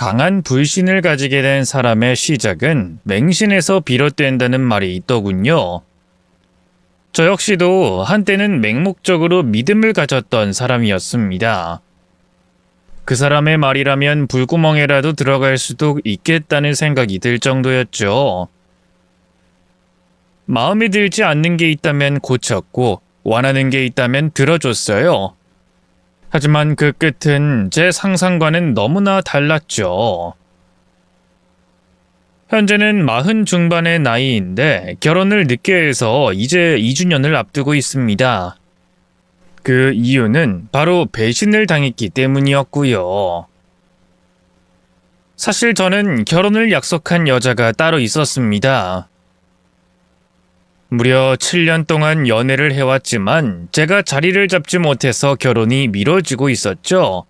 강한 불신을 가지게 된 사람의 시작은 맹신에서 비롯된다는 말이 있더군요. 저 역시도 한때는 맹목적으로 믿음을 가졌던 사람이었습니다. 그 사람의 말이라면 불구멍에라도 들어갈 수도 있겠다는 생각이 들 정도였죠. 마음에 들지 않는 게 있다면 고쳤고 원하는 게 있다면 들어줬어요. 하지만 그 끝은 제 상상과는 너무나 달랐죠. 현재는 40 중반의 나이인데 결혼을 늦게 해서 이제 2주년을 앞두고 있습니다. 그 이유는 바로 배신을 당했기 때문이었고요. 사실 저는 결혼을 약속한 여자가 따로 있었습니다. 무려 7년 동안 연애를 해왔지만 제가 자리를 잡지 못해서 결혼이 미뤄지고 있었죠.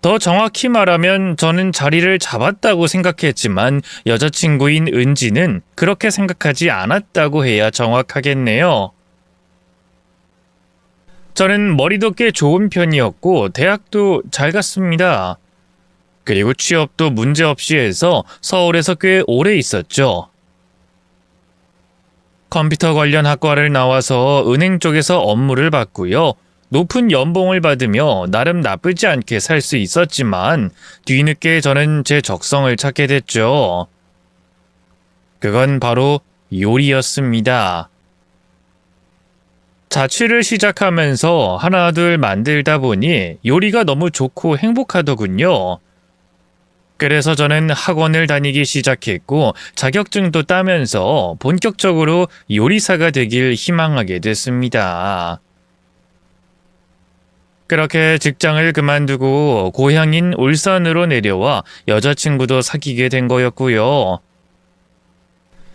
더 정확히 말하면 저는 자리를 잡았다고 생각했지만 여자친구인 은지는 그렇게 생각하지 않았다고 해야 정확하겠네요. 저는 머리도 꽤 좋은 편이었고 대학도 잘 갔습니다. 그리고 취업도 문제없이 해서 서울에서 꽤 오래 있었죠. 컴퓨터 관련 학과를 나와서 은행 쪽에서 업무를 받고요. 높은 연봉을 받으며 나름 나쁘지 않게 살 수 있었지만 뒤늦게 저는 제 적성을 찾게 됐죠. 그건 바로 요리였습니다. 자취를 시작하면서 하나둘 만들다 보니 요리가 너무 좋고 행복하더군요. 그래서 저는 학원을 다니기 시작했고 자격증도 따면서 본격적으로 요리사가 되길 희망하게 됐습니다. 그렇게 직장을 그만두고 고향인 울산으로 내려와 여자친구도 사귀게 된 거였고요.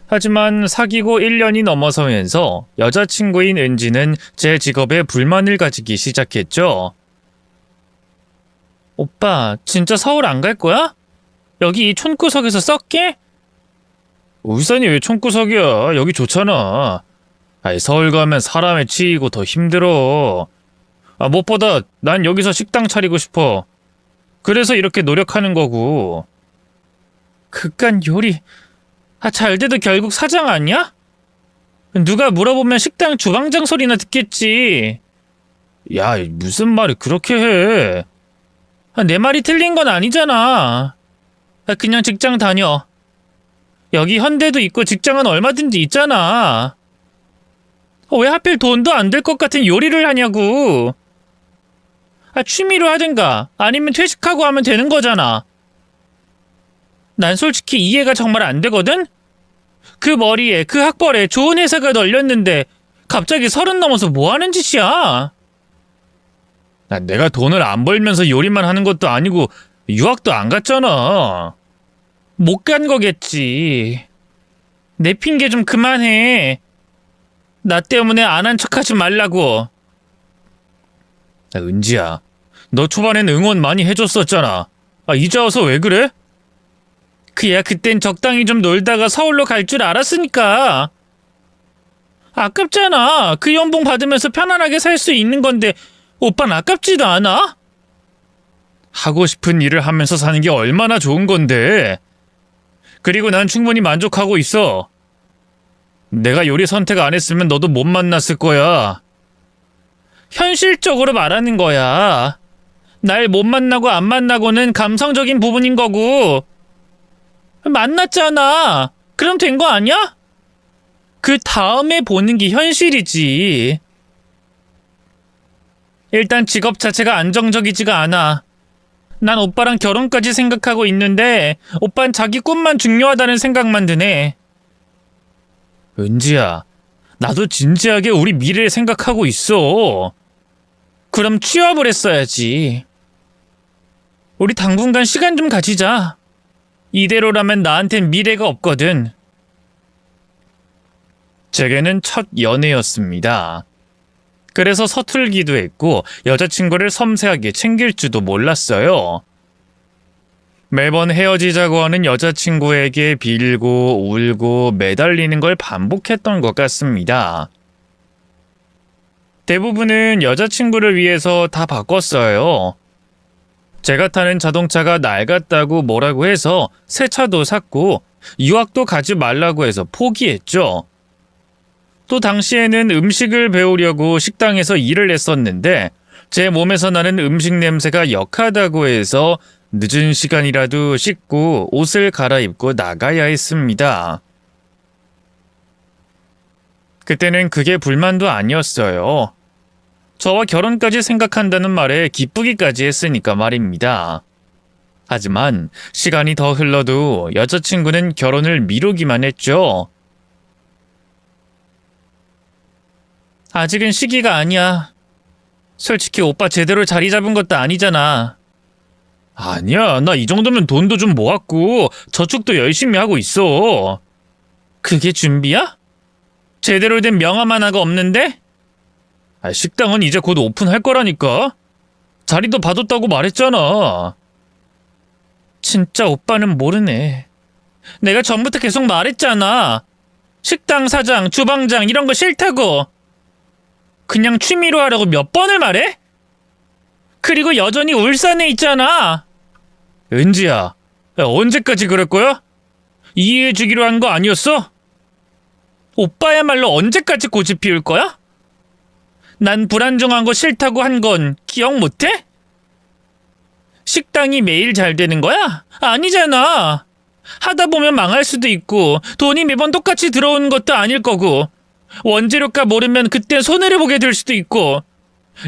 하지만 사귀고 1년이 넘어서면서 여자친구인 은지는 제 직업에 불만을 가지기 시작했죠. 오빠, 진짜 서울 안 갈 거야? 여기 이 촌구석에서 썩게? 울산이 왜 촌구석이야? 여기 좋잖아. 서울 가면 사람에 치이고 더 힘들어. 무엇보다 난 여기서 식당 차리고 싶어. 그래서 이렇게 노력하는 거고. 그깟 요리, 잘 돼도 결국 사장 아니야? 누가 물어보면 식당 주방장 소리나 듣겠지. 야, 무슨 말을 그렇게 해. 내 말이 틀린 건 아니잖아. 그냥 직장 다녀. 여기 현대도 있고 직장은 얼마든지 있잖아. 왜 하필 돈도 안 들 것 같은 요리를 하냐고. 취미로 하든가 아니면 퇴직하고 하면 되는 거잖아. 난 솔직히 이해가 정말 안 되거든? 그 머리에 그 학벌에 좋은 회사가 널렸는데 갑자기 30 넘어서 뭐 하는 짓이야? 내가 돈을 안 벌면서 요리만 하는 것도 아니고 유학도 안 갔잖아. 못 간 거겠지. 내 핑계 좀 그만해. 나 때문에 안 한 척하지 말라고. 은지야, 너 초반엔 응원 많이 해줬었잖아. 이제 와서 왜 그래? 그야 그땐 적당히 좀 놀다가 서울로 갈 줄 알았으니까. 아깝잖아. 그 연봉 받으면서 편안하게 살 수 있는 건데 오빤 아깝지도 않아? 하고 싶은 일을 하면서 사는 게 얼마나 좋은 건데. 그리고 난 충분히 만족하고 있어. 내가 요리 선택 안 했으면 너도 못 만났을 거야. 현실적으로 말하는 거야. 날 못 만나고 안 만나고는 감성적인 부분인 거고. 만났잖아. 그럼 된 거 아니야? 그 다음에 보는 게 현실이지. 일단 직업 자체가 안정적이지가 않아. 난 오빠랑 결혼까지 생각하고 있는데 오빤 자기 꿈만 중요하다는 생각만 드네. 은지야, 나도 진지하게 우리 미래를 생각하고 있어. 그럼 취업을 했어야지. 우리 당분간 시간 좀 가지자. 이대로라면 나한텐 미래가 없거든. 제게는 첫 연애였습니다. 그래서 서툴기도 했고 여자친구를 섬세하게 챙길 줄도 몰랐어요. 매번 헤어지자고 하는 여자친구에게 빌고 울고 매달리는 걸 반복했던 것 같습니다. 대부분은 여자친구를 위해서 다 바꿨어요. 제가 타는 자동차가 낡았다고 뭐라고 해서 새 차도 샀고 유학도 가지 말라고 해서 포기했죠. 또 당시에는 음식을 배우려고 식당에서 일을 했었는데 제 몸에서 나는 음식 냄새가 역하다고 해서 늦은 시간이라도 씻고 옷을 갈아입고 나가야 했습니다. 그때는 그게 불만도 아니었어요. 저와 결혼까지 생각한다는 말에 기쁘기까지 했으니까 말입니다. 하지만 시간이 더 흘러도 여자친구는 결혼을 미루기만 했죠. 아직은 시기가 아니야. 솔직히 오빠 제대로 자리 잡은 것도 아니잖아. 아니야, 나 이 정도면 돈도 좀 모았고 저축도 열심히 하고 있어. 그게 준비야? 제대로 된 명함 하나가 없는데? 식당은 이제 곧 오픈할 거라니까. 자리도 받았다고 말했잖아. 진짜 오빠는 모르네. 내가 전부터 계속 말했잖아. 식당 사장, 주방장 이런 거 싫다고. 그냥 취미로 하라고 몇 번을 말해? 그리고 여전히 울산에 있잖아. 은지야, 야, 언제까지 그럴 거야? 이해해 주기로 한 거 아니었어? 오빠야말로 언제까지 고집 피울 거야? 난 불안정한 거 싫다고 한 건 기억 못해? 식당이 매일 잘 되는 거야? 아니잖아. 하다 보면 망할 수도 있고 돈이 매번 똑같이 들어오는 것도 아닐 거고 원재료값 모르면 그땐 손해를 보게 될 수도 있고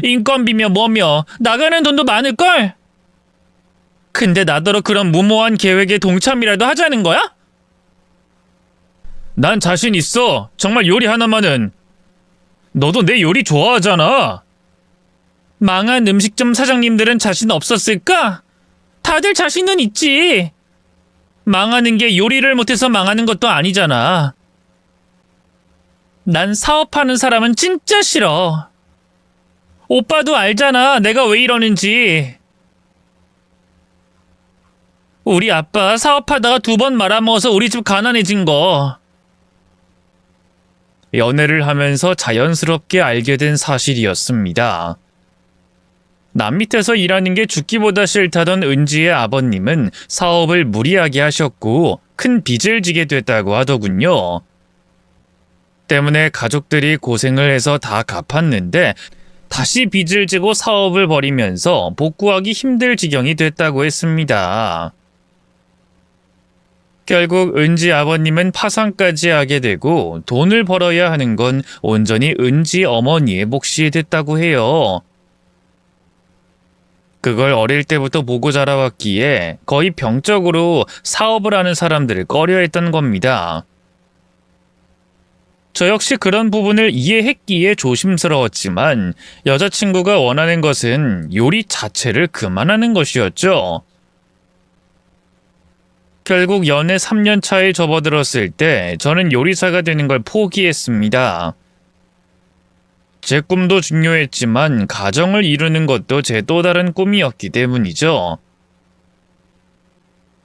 인건비며 뭐며 나가는 돈도 많을걸? 근데 나더러 그런 무모한 계획에 동참이라도 하자는 거야? 난 자신 있어. 정말 요리 하나만은. 너도 내 요리 좋아하잖아. 망한 음식점 사장님들은 자신 없었을까? 다들 자신은 있지. 망하는 게 요리를 못해서 망하는 것도 아니잖아. 난 사업하는 사람은 진짜 싫어. 오빠도 알잖아, 내가 왜 이러는지. 우리 아빠 사업하다가 2번 말아먹어서 우리 집 가난해진 거. 연애를 하면서 자연스럽게 알게 된 사실이었습니다. 남 밑에서 일하는 게 죽기보다 싫다던 은지의 아버님은 사업을 무리하게 하셨고 큰 빚을 지게 됐다고 하더군요. 때문에 가족들이 고생을 해서 다 갚았는데 다시 빚을 지고 사업을 벌이면서 복구하기 힘들 지경이 됐다고 했습니다. 결국 은지 아버님은 파산까지 하게 되고 돈을 벌어야 하는 건 온전히 은지 어머니의 몫이 됐다고 해요. 그걸 어릴 때부터 보고 자라왔기에 거의 병적으로 사업을 하는 사람들을 꺼려했던 겁니다. 저 역시 그런 부분을 이해했기에 조심스러웠지만 여자친구가 원하는 것은 요리 자체를 그만하는 것이었죠. 결국 연애 3년 차에 접어들었을 때 저는 요리사가 되는 걸 포기했습니다. 제 꿈도 중요했지만 가정을 이루는 것도 제 또 다른 꿈이었기 때문이죠.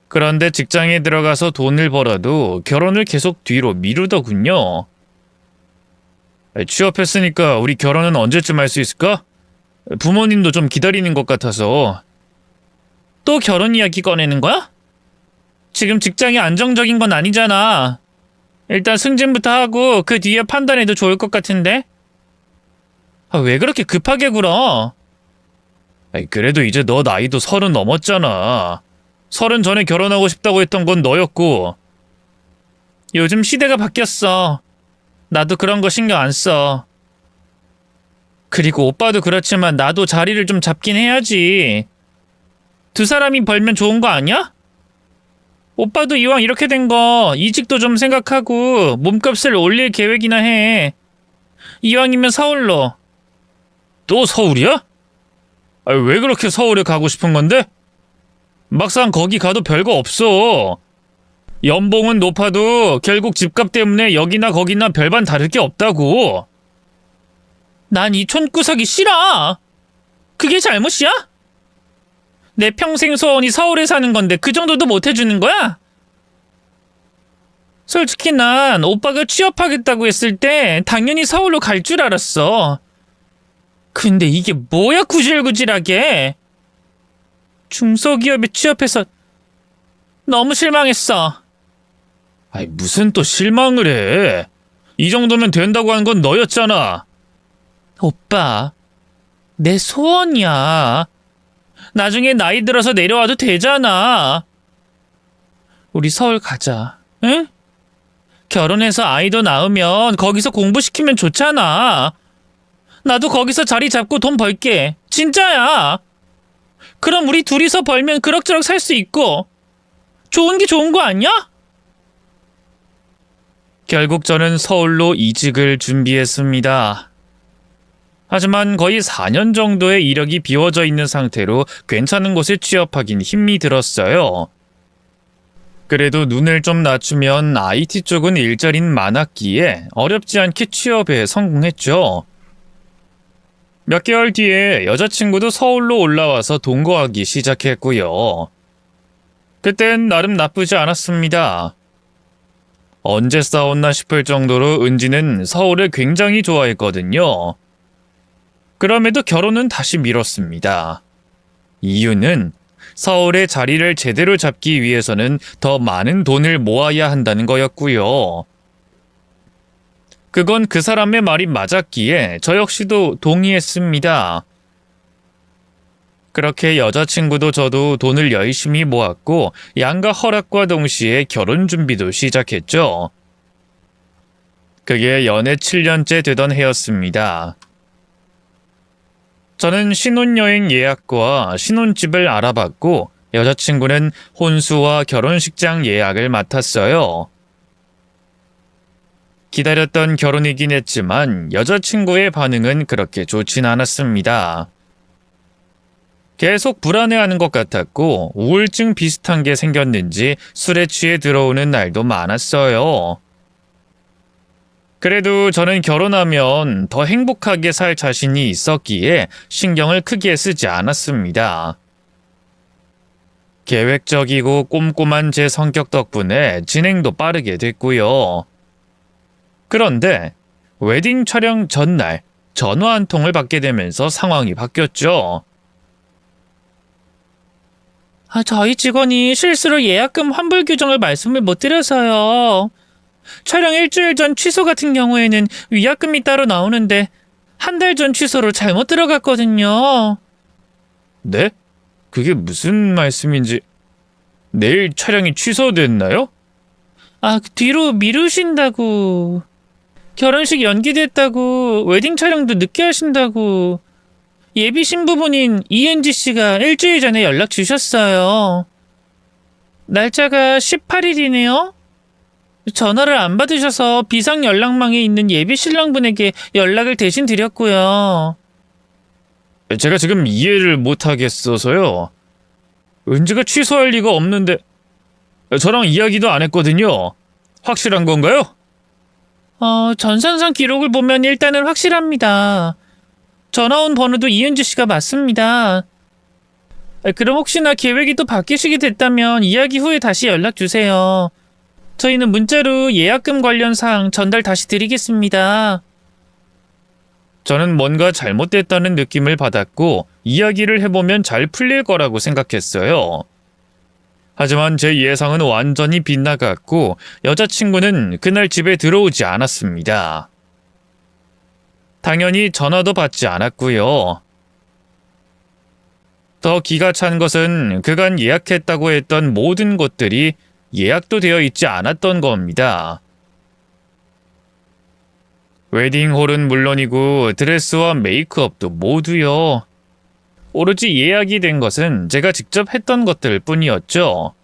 그런데 직장에 들어가서 돈을 벌어도 결혼을 계속 뒤로 미루더군요. 취업했으니까 우리 결혼은 언제쯤 할 수 있을까? 부모님도 좀 기다리는 것 같아서. 또 결혼 이야기 꺼내는 거야? 지금 직장이 안정적인 건 아니잖아. 일단 승진부터 하고 그 뒤에 판단해도 좋을 것 같은데? 왜 그렇게 급하게 굴어? 그래도 이제 너 나이도 30 넘었잖아. 30 전에 결혼하고 싶다고 했던 건 너였고. 요즘 시대가 바뀌었어. 나도 그런 거 신경 안 써. 그리고 오빠도 그렇지만 나도 자리를 좀 잡긴 해야지. 2사람이 벌면 좋은 거 아니야? 오빠도 이왕 이렇게 된 거 이직도 좀 생각하고 몸값을 올릴 계획이나 해. 이왕이면 서울로. 또 서울이야? 왜 그렇게 서울에 가고 싶은 건데? 막상 거기 가도 별거 없어. 연봉은 높아도 결국 집값 때문에 여기나 거기나 별반 다를 게 없다고. 난 이 촌구석이 싫어. 그게 잘못이야? 내 평생 소원이 서울에 사는 건데 그 정도도 못 해주는 거야? 솔직히 난 오빠가 취업하겠다고 했을 때 당연히 서울로 갈 줄 알았어. 근데 이게 뭐야 구질구질하게. 중소기업에 취업해서 너무 실망했어. 아이, 무슨 또 실망을 해. 이 정도면 된다고 한 건 너였잖아. 오빠, 내 소원이야. 나중에 나이 들어서 내려와도 되잖아. 우리 서울 가자, 응? 결혼해서 아이도 낳으면 거기서 공부시키면 좋잖아. 나도 거기서 자리 잡고 돈 벌게. 진짜야. 그럼 우리 둘이서 벌면 그럭저럭 살 수 있고 좋은 게 좋은 거 아니야? 결국 저는 서울로 이직을 준비했습니다. 하지만 거의 4년 정도의 이력이 비워져 있는 상태로 괜찮은 곳에 취업하긴 힘이 들었어요. 그래도 눈을 좀 낮추면 IT 쪽은 일자리는 많았기에 어렵지 않게 취업에 성공했죠. 몇 개월 뒤에 여자친구도 서울로 올라와서 동거하기 시작했고요. 그땐 나름 나쁘지 않았습니다. 언제 싸웠나 싶을 정도로 은지는 서울을 굉장히 좋아했거든요. 그럼에도 결혼은 다시 미뤘습니다. 이유는 서울의 자리를 제대로 잡기 위해서는 더 많은 돈을 모아야 한다는 거였고요. 그건 그 사람의 말이 맞았기에 저 역시도 동의했습니다. 그렇게 여자친구도 저도 돈을 열심히 모았고 양가 허락과 동시에 결혼 준비도 시작했죠. 그게 연애 7년째 되던 해였습니다. 저는 신혼여행 예약과 신혼집을 알아봤고 여자친구는 혼수와 결혼식장 예약을 맡았어요. 기다렸던 결혼이긴 했지만 여자친구의 반응은 그렇게 좋진 않았습니다. 계속 불안해하는 것 같았고 우울증 비슷한 게 생겼는지 술에 취해 들어오는 날도 많았어요. 그래도 저는 결혼하면 더 행복하게 살 자신이 있었기에 신경을 크게 쓰지 않았습니다. 계획적이고 꼼꼼한 제 성격 덕분에 진행도 빠르게 됐고요. 그런데 웨딩 촬영 전날 전화 한 통을 받게 되면서 상황이 바뀌었죠. 저희 직원이 실수로 예약금 환불 규정을 말씀을 못 드려서요. 촬영 일주일 전 취소 같은 경우에는 위약금이 따로 나오는데 한 달 전 취소로 잘못 들어갔거든요. 네? 그게 무슨 말씀인지... 내일 촬영이 취소됐나요? 그 뒤로 미루신다고. 결혼식 연기됐다고. 웨딩 촬영도 늦게 하신다고. 예비 신부분인 이은지 씨가 일주일 전에 연락 주셨어요. 날짜가 18일이네요. 전화를 안 받으셔서 비상 연락망에 있는 예비 신랑분에게 연락을 대신 드렸고요. 제가 지금 이해를 못하겠어서요. 은지가 취소할 리가 없는데 저랑 이야기도 안 했거든요. 확실한 건가요? 전산상 기록을 보면 일단은 확실합니다. 전화 온 번호도 이은지 씨가 맞습니다. 그럼 혹시나 계획이 또 바뀌시게 됐다면 이야기 후에 다시 연락 주세요. 저희는 문자로 예약금 관련 사항 전달 다시 드리겠습니다. 저는 뭔가 잘못됐다는 느낌을 받았고 이야기를 해보면 잘 풀릴 거라고 생각했어요. 하지만 제 예상은 완전히 빗나갔고 여자친구는 그날 집에 들어오지 않았습니다. 당연히 전화도 받지 않았고요. 더 기가 찬 것은 그간 예약했다고 했던 모든 것들이 예약도 되어 있지 않았던 겁니다. 웨딩홀은 물론이고 드레스와 메이크업도 모두요. 오로지 예약이 된 것은 제가 직접 했던 것들 뿐이었죠.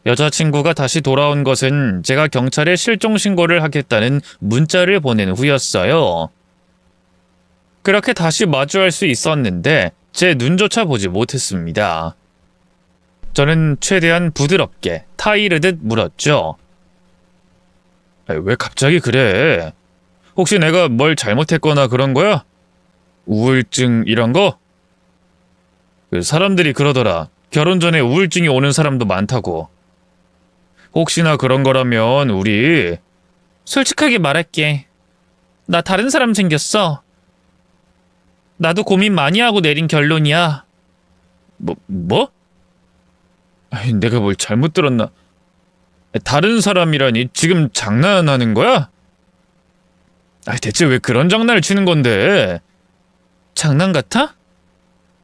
여자친구가 다시 돌아온 것은 제가 경찰에 실종 신고를 하겠다는 문자를 보낸 후였어요. 그렇게 다시 마주할 수 있었는데 제 눈조차 보지 못했습니다. 저는 최대한 부드럽게 타이르듯 물었죠. 왜 갑자기 그래? 혹시 내가 뭘 잘못했거나 그런 거야? 우울증 이런 거? 사람들이 그러더라. 결혼 전에 우울증이 오는 사람도 많다고. 혹시나 그런 거라면 우리... 솔직하게 말할게. 나 다른 사람 생겼어. 나도 고민 많이 하고 내린 결론이야. 뭐? 아이, 내가 뭘 잘못 들었나? 다른 사람이라니 지금 장난하는 거야? 대체 왜 그런 장난을 치는 건데? 장난 같아?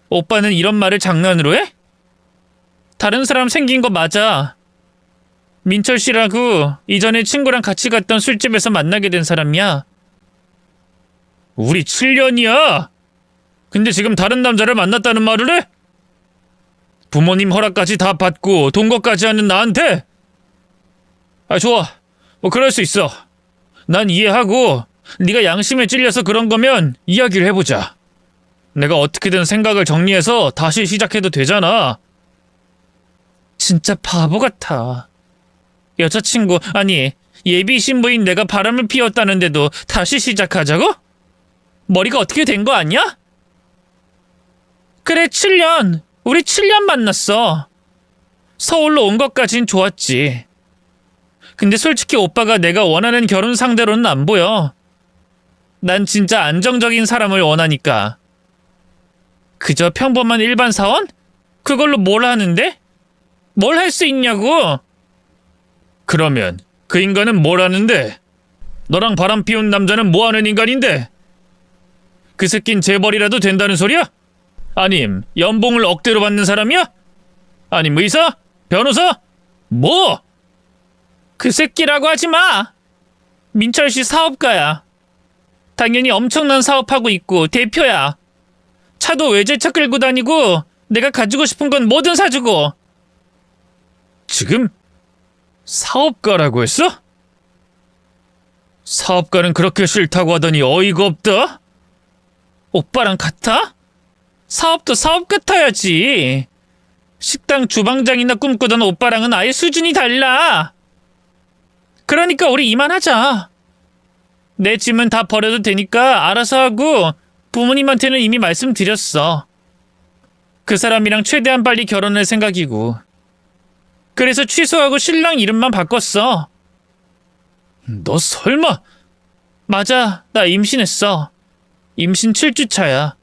오빠는 이런 말을 장난으로 해? 다른 사람 생긴 거 맞아. 민철 씨라고 이전에 친구랑 같이 갔던 술집에서 만나게 된 사람이야. 우리 7년이야! 근데 지금 다른 남자를 만났다는 말을 해? 부모님 허락까지 다 받고 돈 것까지 하는 나한테? 좋아. 뭐 그럴 수 있어. 난 이해하고 네가 양심에 찔려서 그런 거면 이야기를 해보자. 내가 어떻게든 생각을 정리해서 다시 시작해도 되잖아. 진짜 바보 같아. 여자친구, 아니 예비 신부인 내가 바람을 피웠다는데도 다시 시작하자고? 머리가 어떻게 된 거 아니야? 그래, 7년. 우리 7년 만났어. 서울로 온 것까진 좋았지. 근데 솔직히 오빠가 내가 원하는 결혼 상대로는 안 보여. 난 진짜 안정적인 사람을 원하니까. 그저 평범한 일반 사원? 그걸로 뭘 하는데? 뭘 할 수 있냐고? 그러면 그 인간은 뭘 하는데? 너랑 바람 피운 남자는 뭐 하는 인간인데? 그 새낀 재벌이라도 된다는 소리야? 아님 연봉을 억대로 받는 사람이야? 아님 의사? 변호사? 뭐? 그 새끼라고 하지 마. 민철 씨 사업가야. 당연히 엄청난 사업하고 있고 대표야. 차도 외제차 끌고 다니고 내가 가지고 싶은 건 뭐든 사주고. 지금 사업가라고 했어? 사업가는 그렇게 싫다고 하더니 어이가 없다? 오빠랑 같아? 사업도 사업 같아야지. 식당 주방장이나 꿈꾸던 오빠랑은 아예 수준이 달라. 그러니까 우리 이만하자. 내 짐은 다 버려도 되니까 알아서 하고 부모님한테는 이미 말씀드렸어. 그 사람이랑 최대한 빨리 결혼할 생각이고. 그래서 취소하고 신랑 이름만 바꿨어. 너 설마? 맞아, 나 임신했어. 임신 7주 차야.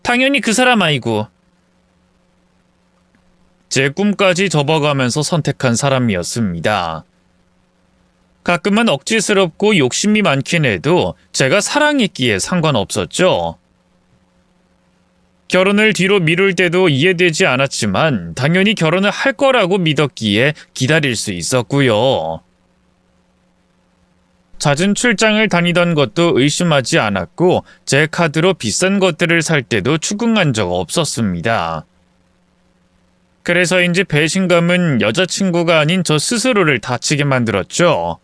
당연히 그 사람 아이고. 제 꿈까지 접어가면서 선택한 사람이었습니다. 가끔은 억지스럽고 욕심이 많긴 해도 제가 사랑했기에 상관없었죠. 결혼을 뒤로 미룰 때도 이해되지 않았지만 당연히 결혼을 할 거라고 믿었기에 기다릴 수 있었고요. 잦은 출장을 다니던 것도 의심하지 않았고 제 카드로 비싼 것들을 살 때도 추궁한 적 없었습니다. 그래서인지 배신감은 여자친구가 아닌 저 스스로를 다치게 만들었죠.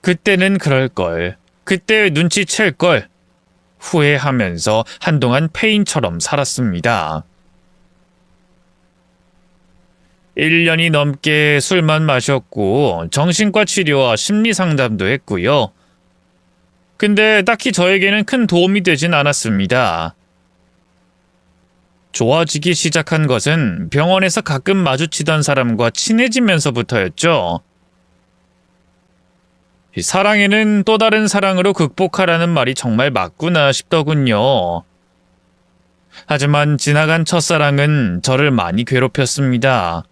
그때는 그럴걸. 그때 눈치챌걸. 후회하면서 한동안 페인처럼 살았습니다. 1년이 넘게 술만 마셨고 정신과 치료와 심리상담도 했고요. 근데 딱히 저에게는 큰 도움이 되진 않았습니다. 좋아지기 시작한 것은 병원에서 가끔 마주치던 사람과 친해지면서부터였죠. 사랑에는 또 다른 사랑으로 극복하라는 말이 정말 맞구나 싶더군요. 하지만 지나간 첫사랑은 저를 많이 괴롭혔습니다.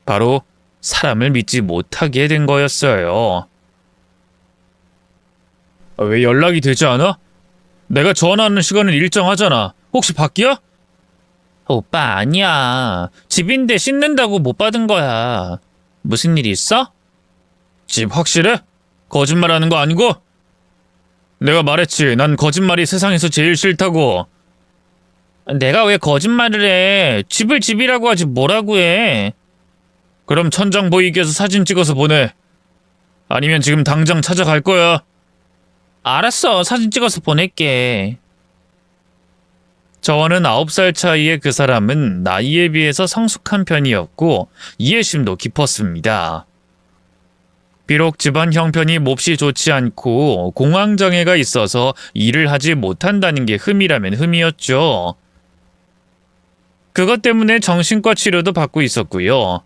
바로 사람을 믿지 못하게 된 거였어요. 왜 연락이 되지 않아? 내가 전화하는 시간은 일정하잖아. 혹시 밖이야? 오빠 아니야. 집인데 씻는다고 못 받은 거야. 무슨 일 있어? 집 확실해? 거짓말하는 거 아니고? 내가 말했지. 난 거짓말이 세상에서 제일 싫다고. 내가 왜 거짓말을 해. 집을 집이라고 하지 뭐라고 해. 그럼 천장 보이게 해서 사진 찍어서 보내. 아니면 지금 당장 찾아갈 거야. 알았어. 사진 찍어서 보낼게. 저와는 9살 차이의 그 사람은 나이에 비해서 성숙한 편이었고 이해심도 깊었습니다. 비록 집안 형편이 몹시 좋지 않고 공황장애가 있어서 일을 하지 못한다는 게 흠이라면 흠이었죠. 그것 때문에 정신과 치료도 받고 있었고요.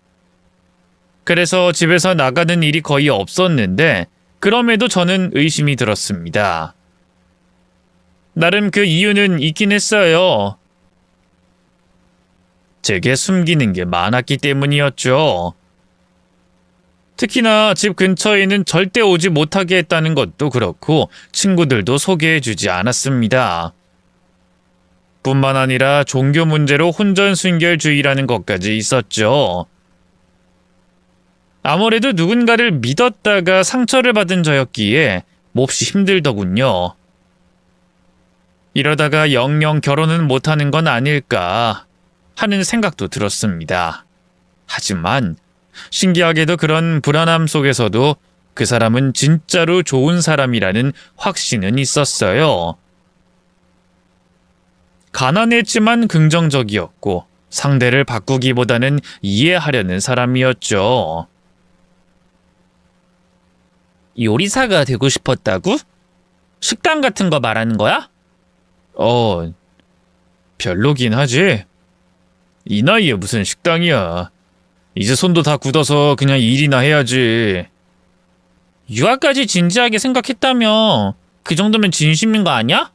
그래서 집에서 나가는 일이 거의 없었는데 그럼에도 저는 의심이 들었습니다. 나름 그 이유는 있긴 했어요. 제게 숨기는 게 많았기 때문이었죠. 특히나 집 근처에는 절대 오지 못하게 했다는 것도 그렇고 친구들도 소개해주지 않았습니다. 뿐만 아니라 종교 문제로 혼전순결주의라는 것까지 있었죠. 아무래도 누군가를 믿었다가 상처를 받은 저였기에 몹시 힘들더군요. 이러다가 영영 결혼은 못하는 건 아닐까 하는 생각도 들었습니다. 하지만 신기하게도 그런 불안함 속에서도 그 사람은 진짜로 좋은 사람이라는 확신은 있었어요. 가난했지만 긍정적이었고 상대를 바꾸기보다는 이해하려는 사람이었죠. 요리사가 되고 싶었다고? 식당 같은 거 말하는 거야? 별로긴 하지. 이 나이에 무슨 식당이야. 이제 손도 다 굳어서 그냥 일이나 해야지. 유아까지 진지하게 생각했다며. 그 정도면 진심인 거 아니야?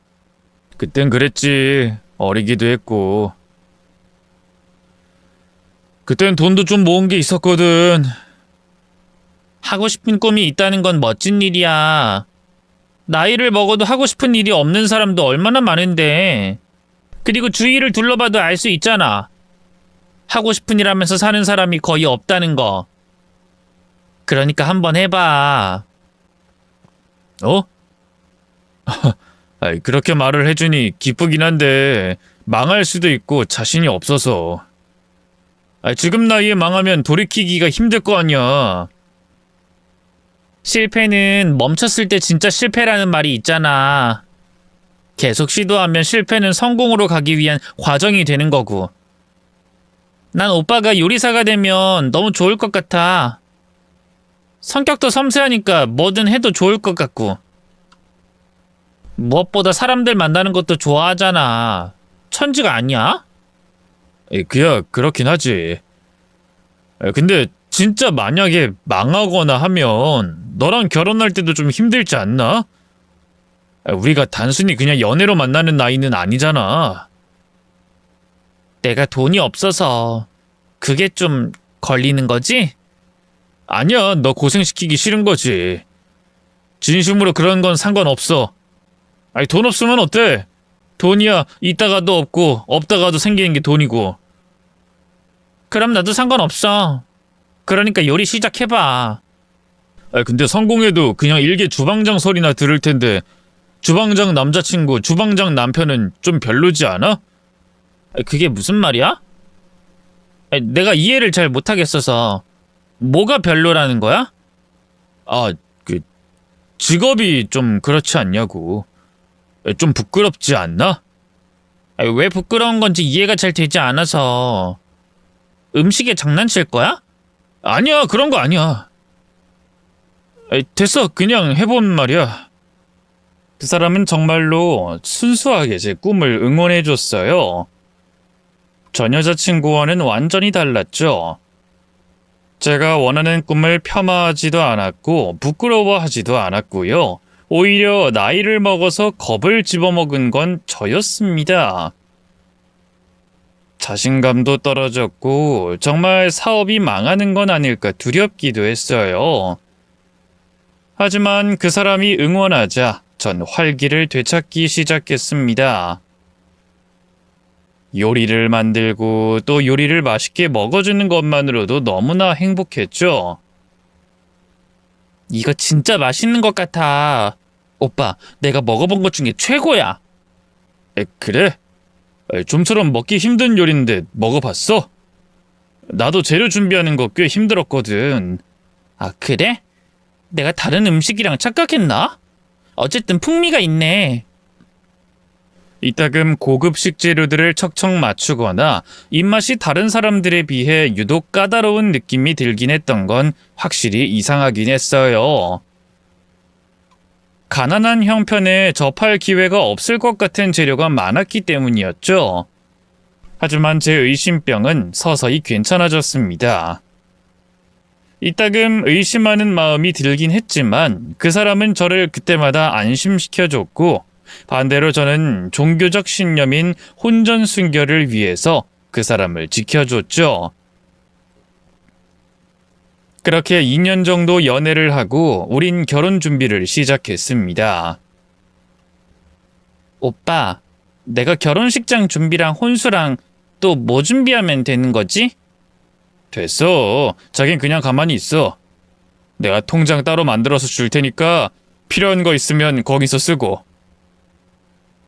그땐 그랬지. 어리기도 했고. 그땐 돈도 좀 모은 게 있었거든. 하고 싶은 꿈이 있다는 건 멋진 일이야. 나이를 먹어도 하고 싶은 일이 없는 사람도 얼마나 많은데. 그리고 주위를 둘러봐도 알 수 있잖아. 하고 싶은 일 하면서 사는 사람이 거의 없다는 거. 그러니까 한번 해봐. 그렇게 말을 해주니 기쁘긴 한데 망할 수도 있고 자신이 없어서. 지금 나이에 망하면 돌이키기가 힘들 거 아니야. 실패는 멈췄을 때 진짜 실패라는 말이 있잖아. 계속 시도하면 실패는 성공으로 가기 위한 과정이 되는 거고. 난 오빠가 요리사가 되면 너무 좋을 것 같아. 성격도 섬세하니까 뭐든 해도 좋을 것 같고. 무엇보다 사람들 만나는 것도 좋아하잖아. 천지가 아니야? 그야 그렇긴 하지. 근데 진짜 만약에 망하거나 하면 너랑 결혼할 때도 좀 힘들지 않나? 우리가 단순히 그냥 연애로 만나는 나이는 아니잖아. 내가 돈이 없어서 그게 좀 걸리는 거지? 아니야, 너 고생시키기 싫은 거지. 진심으로 그런 건 상관없어. 돈 없으면 어때? 돈이야 있다가도 없고 없다가도 생기는 게 돈이고. 그럼 나도 상관없어. 그러니까 요리 시작해봐. 근데 성공해도 그냥 일개 주방장 소리나 들을 텐데 주방장 남자친구, 주방장 남편은 좀 별로지 않아? 그게 무슨 말이야? 내가 이해를 잘 못하겠어서. 뭐가 별로라는 거야? 직업이 좀 그렇지 않냐고. 좀 부끄럽지 않나? 왜 부끄러운 건지 이해가 잘 되지 않아서. 음식에 장난칠 거야? 아니야, 그런 거 아니야. 됐어, 그냥 해본 말이야. 그 사람은 정말로 순수하게 제 꿈을 응원해줬어요. 전 여자친구와는 완전히 달랐죠. 제가 원하는 꿈을 폄하하지도 않았고 부끄러워하지도 않았고요. 오히려 나이를 먹어서 겁을 집어먹은 건 저였습니다. 자신감도 떨어졌고 정말 사업이 망하는 건 아닐까 두렵기도 했어요. 하지만 그 사람이 응원하자 전 활기를 되찾기 시작했습니다. 요리를 만들고 또 요리를 맛있게 먹어주는 것만으로도 너무나 행복했죠. 이거 진짜 맛있는 것 같아. 오빠, 내가 먹어본 것 중에 최고야. 그래? 좀처럼 먹기 힘든 요리인데 먹어봤어? 나도 재료 준비하는 거 꽤 힘들었거든. 아, 그래? 내가 다른 음식이랑 착각했나? 어쨌든 풍미가 있네. 이따금 고급 식재료들을 척척 맞추거나 입맛이 다른 사람들에 비해 유독 까다로운 느낌이 들긴 했던 건 확실히 이상하긴 했어요. 가난한 형편에 접할 기회가 없을 것 같은 재료가 많았기 때문이었죠. 하지만 제 의심병은 서서히 괜찮아졌습니다. 이따금 의심하는 마음이 들긴 했지만 그 사람은 저를 그때마다 안심시켜줬고 반대로 저는 종교적 신념인 혼전순결을 위해서 그 사람을 지켜줬죠. 그렇게 2년 정도 연애를 하고 우린 결혼 준비를 시작했습니다. 오빠, 내가 결혼식장 준비랑 혼수랑 또 뭐 준비하면 되는 거지? 됐어. 자긴 그냥 가만히 있어. 내가 통장 따로 만들어서 줄 테니까 필요한 거 있으면 거기서 쓰고.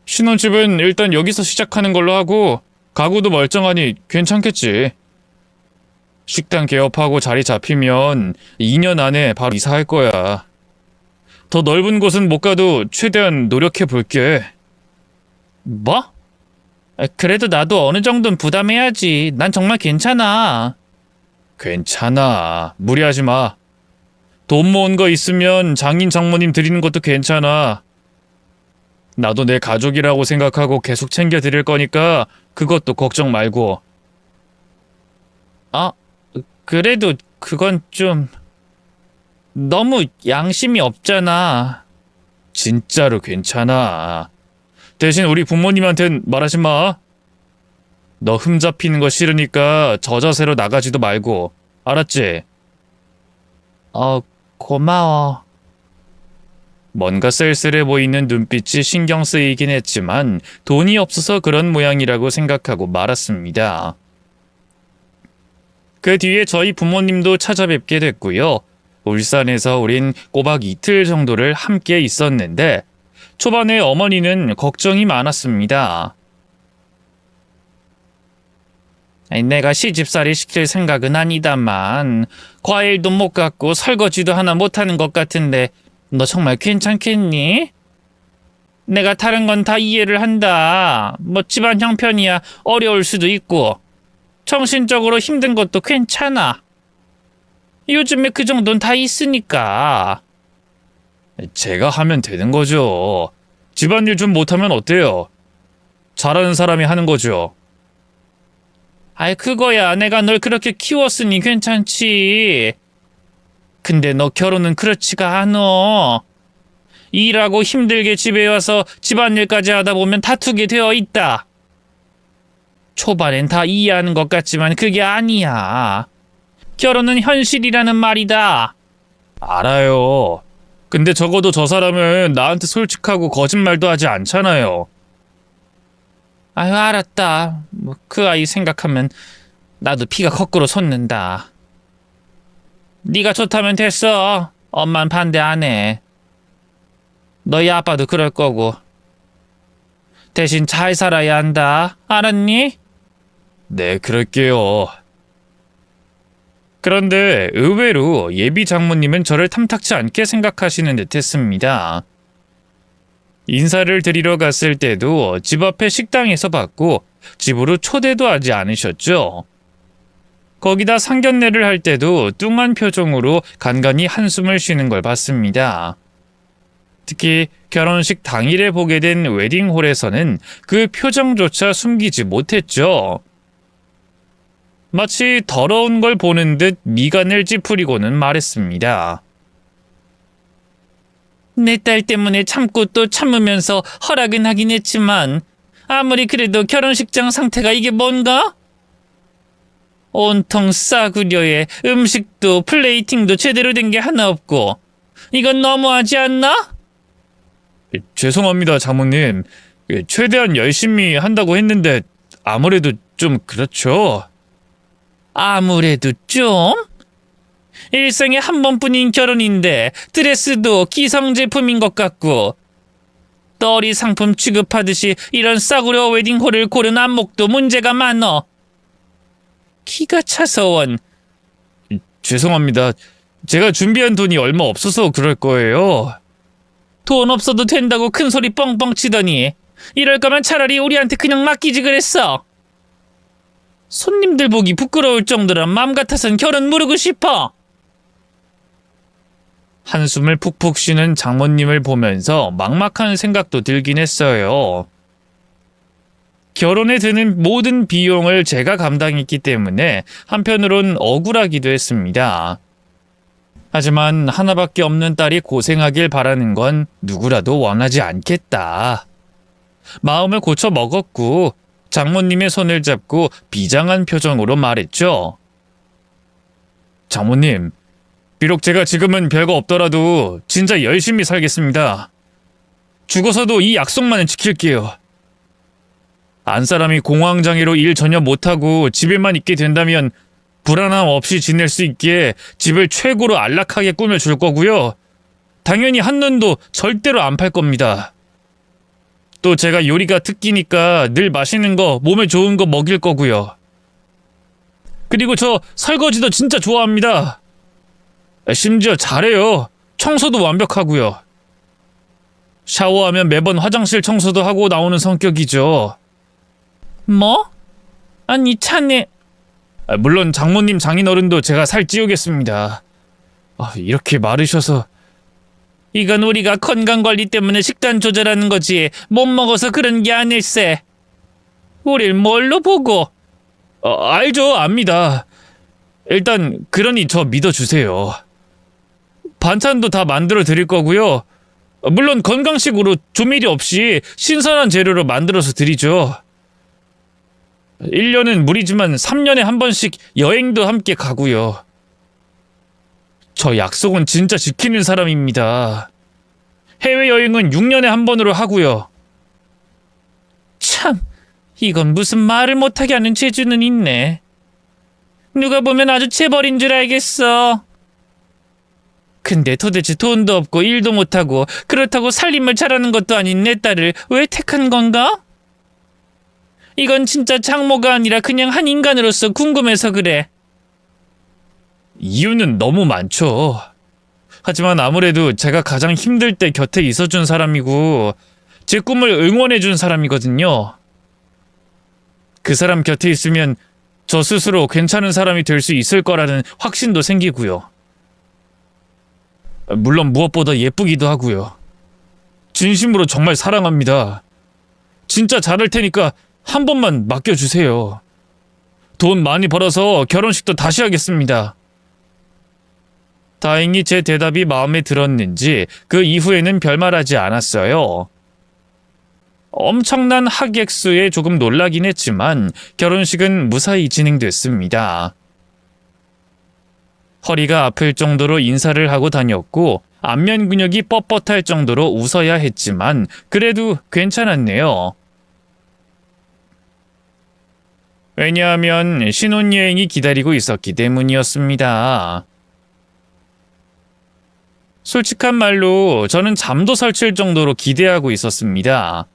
신혼집은 일단 여기서 시작하는 걸로 하고 가구도 멀쩡하니 괜찮겠지. 식당 개업하고 자리 잡히면 2년 안에 바로 이사할 거야. 더 넓은 곳은 못 가도 최대한 노력해 볼게. 뭐? 그래도 나도 어느 정도는 부담해야지. 난 정말 괜찮아. 괜찮아. 무리하지 마. 돈 모은 거 있으면 장인 장모님 드리는 것도 괜찮아. 나도 내 가족이라고 생각하고 계속 챙겨 드릴 거니까 그것도 걱정 말고. 그래도 그건 좀 너무 양심이 없잖아. 진짜로 괜찮아. 대신 우리 부모님한텐 말하지 마. 너 흠잡히는 거 싫으니까 저 자세로 나가지도 말고. 알았지? 고마워. 뭔가 쓸쓸해 보이는 눈빛이 신경 쓰이긴 했지만 돈이 없어서 그런 모양이라고 생각하고 말았습니다. 그 뒤에 저희 부모님도 찾아뵙게 됐고요. 울산에서 우린 꼬박 이틀 정도를 함께 있었는데 초반에 어머니는 걱정이 많았습니다. 내가 시집살이 시킬 생각은 아니다만 과일도 못 갖고 설거지도 하나 못하는 것 같은데 너 정말 괜찮겠니? 내가 다른 건 다 이해를 한다. 뭐 집안 형편이야 어려울 수도 있고 정신적으로 힘든 것도 괜찮아. 요즘에 그 정도는 다 있으니까. 제가 하면 되는 거죠. 집안일 좀 못하면 어때요? 잘하는 사람이 하는 거죠. 그거야 내가 널 그렇게 키웠으니 괜찮지. 근데 너 결혼은 그렇지가 않어. 일하고 힘들게 집에 와서 집안일까지 하다 보면 다투게 되어 있다. 초반엔 다 이해하는 것 같지만 그게 아니야. 결혼은 현실이라는 말이다. 알아요. 근데 적어도 저 사람은 나한테 솔직하고 거짓말도 하지 않잖아요. 알았다. 그 아이 생각하면 나도 피가 거꾸로 솟는다. 네가 좋다면 됐어. 엄만 반대 안 해. 너희 아빠도 그럴 거고. 대신 잘 살아야 한다. 알았니? 네, 그럴게요. 그런데 의외로 예비 장모님은 저를 탐탁치 않게 생각하시는 듯 했습니다. 인사를 드리러 갔을 때도 집 앞에 식당에서 받고 집으로 초대도 하지 않으셨죠. 거기다 상견례를 할 때도 뚱한 표정으로 간간히 한숨을 쉬는 걸 봤습니다. 특히 결혼식 당일에 보게 된 웨딩홀에서는 그 표정조차 숨기지 못했죠. 마치 더러운 걸 보는 듯 미간을 찌푸리고는 말했습니다. 내 딸 때문에 참고 또 참으면서 허락은 하긴 했지만 아무리 그래도 결혼식장 상태가 이게 뭔가? 온통 싸구려에 음식도 플레이팅도 제대로 된 게 하나 없고 이건 너무하지 않나? 죄송합니다, 장모님. 최대한 열심히 한다고 했는데 아무래도 좀 그렇죠. 아무래도 좀? 일생에 한 번뿐인 결혼인데 드레스도 기성제품인 것 같고 떨이 상품 취급하듯이 이런 싸구려 웨딩홀을 고른 안목도 문제가 많어. 기가 차서 원. 죄송합니다. 제가 준비한 돈이 얼마 없어서 그럴 거예요. 돈 없어도 된다고 큰소리 뻥뻥 치더니 이럴 거면 차라리 우리한테 그냥 맡기지 그랬어. 손님들 보기 부끄러울 정도란 맘 같아선 결혼 무르고 싶어. 한숨을 푹푹 쉬는 장모님을 보면서 막막한 생각도 들긴 했어요. 결혼에 드는 모든 비용을 제가 감당했기 때문에 한편으론 억울하기도 했습니다. 하지만 하나밖에 없는 딸이 고생하길 바라는 건 누구라도 원하지 않겠다. 마음을 고쳐 먹었고 장모님의 손을 잡고 비장한 표정으로 말했죠. 장모님, 비록 제가 지금은 별거 없더라도 진짜 열심히 살겠습니다. 죽어서도 이 약속만은 지킬게요. 안사람이 공황장애로 일 전혀 못하고 집에만 있게 된다면 불안함 없이 지낼 수 있기에 집을 최고로 안락하게 꾸며줄 거고요. 당연히 한눈도 절대로 안 팔 겁니다. 또 제가 요리가 특기니까 늘 맛있는 거, 몸에 좋은 거 먹일 거고요. 그리고 저 설거지도 진짜 좋아합니다. 심지어 잘해요. 청소도 완벽하고요. 샤워하면 매번 화장실 청소도 하고 나오는 성격이죠. 뭐? 아니 자네... 물론 장모님 장인어른도 제가 살 찌우겠습니다. 이렇게 마르셔서... 이건 우리가 건강관리 때문에 식단 조절하는 거지 못 먹어서 그런 게 아닐세. 우릴 뭘로 보고? 알죠, 압니다. 일단 그러니 저 믿어주세요. 반찬도 다 만들어 드릴 거고요. 물론 건강식으로 조미료 없이 신선한 재료로 만들어서 드리죠. 1년은 무리지만 3년에 한 번씩 여행도 함께 가고요. 저 약속은 진짜 지키는 사람입니다. 해외여행은 6년에 한 번으로 하고요. 참, 이건 무슨 말을 못하게 하는 재주는 있네. 누가 보면 아주 재벌인 줄 알겠어. 근데 도대체 돈도 없고 일도 못하고 그렇다고 살림을 잘하는 것도 아닌 내 딸을 왜 택한 건가? 이건 진짜 장모가 아니라 그냥 한 인간으로서 궁금해서 그래. 이유는 너무 많죠. 하지만 아무래도 제가 가장 힘들 때 곁에 있어준 사람이고 제 꿈을 응원해준 사람이거든요. 그 사람 곁에 있으면 저 스스로 괜찮은 사람이 될 수 있을 거라는 확신도 생기고요. 물론 무엇보다 예쁘기도 하고요. 진심으로 정말 사랑합니다. 진짜 잘할 테니까 한 번만 맡겨주세요. 돈 많이 벌어서 결혼식도 다시 하겠습니다. 다행히 제 대답이 마음에 들었는지 그 이후에는 별말하지 않았어요. 엄청난 하객 수에 조금 놀라긴 했지만 결혼식은 무사히 진행됐습니다. 허리가 아플 정도로 인사를 하고 다녔고 안면 근육이 뻣뻣할 정도로 웃어야 했지만 그래도 괜찮았네요. 왜냐하면 신혼여행이 기다리고 있었기 때문이었습니다. 솔직한 말로 저는 잠도 설칠 정도로 기대하고 있었습니다.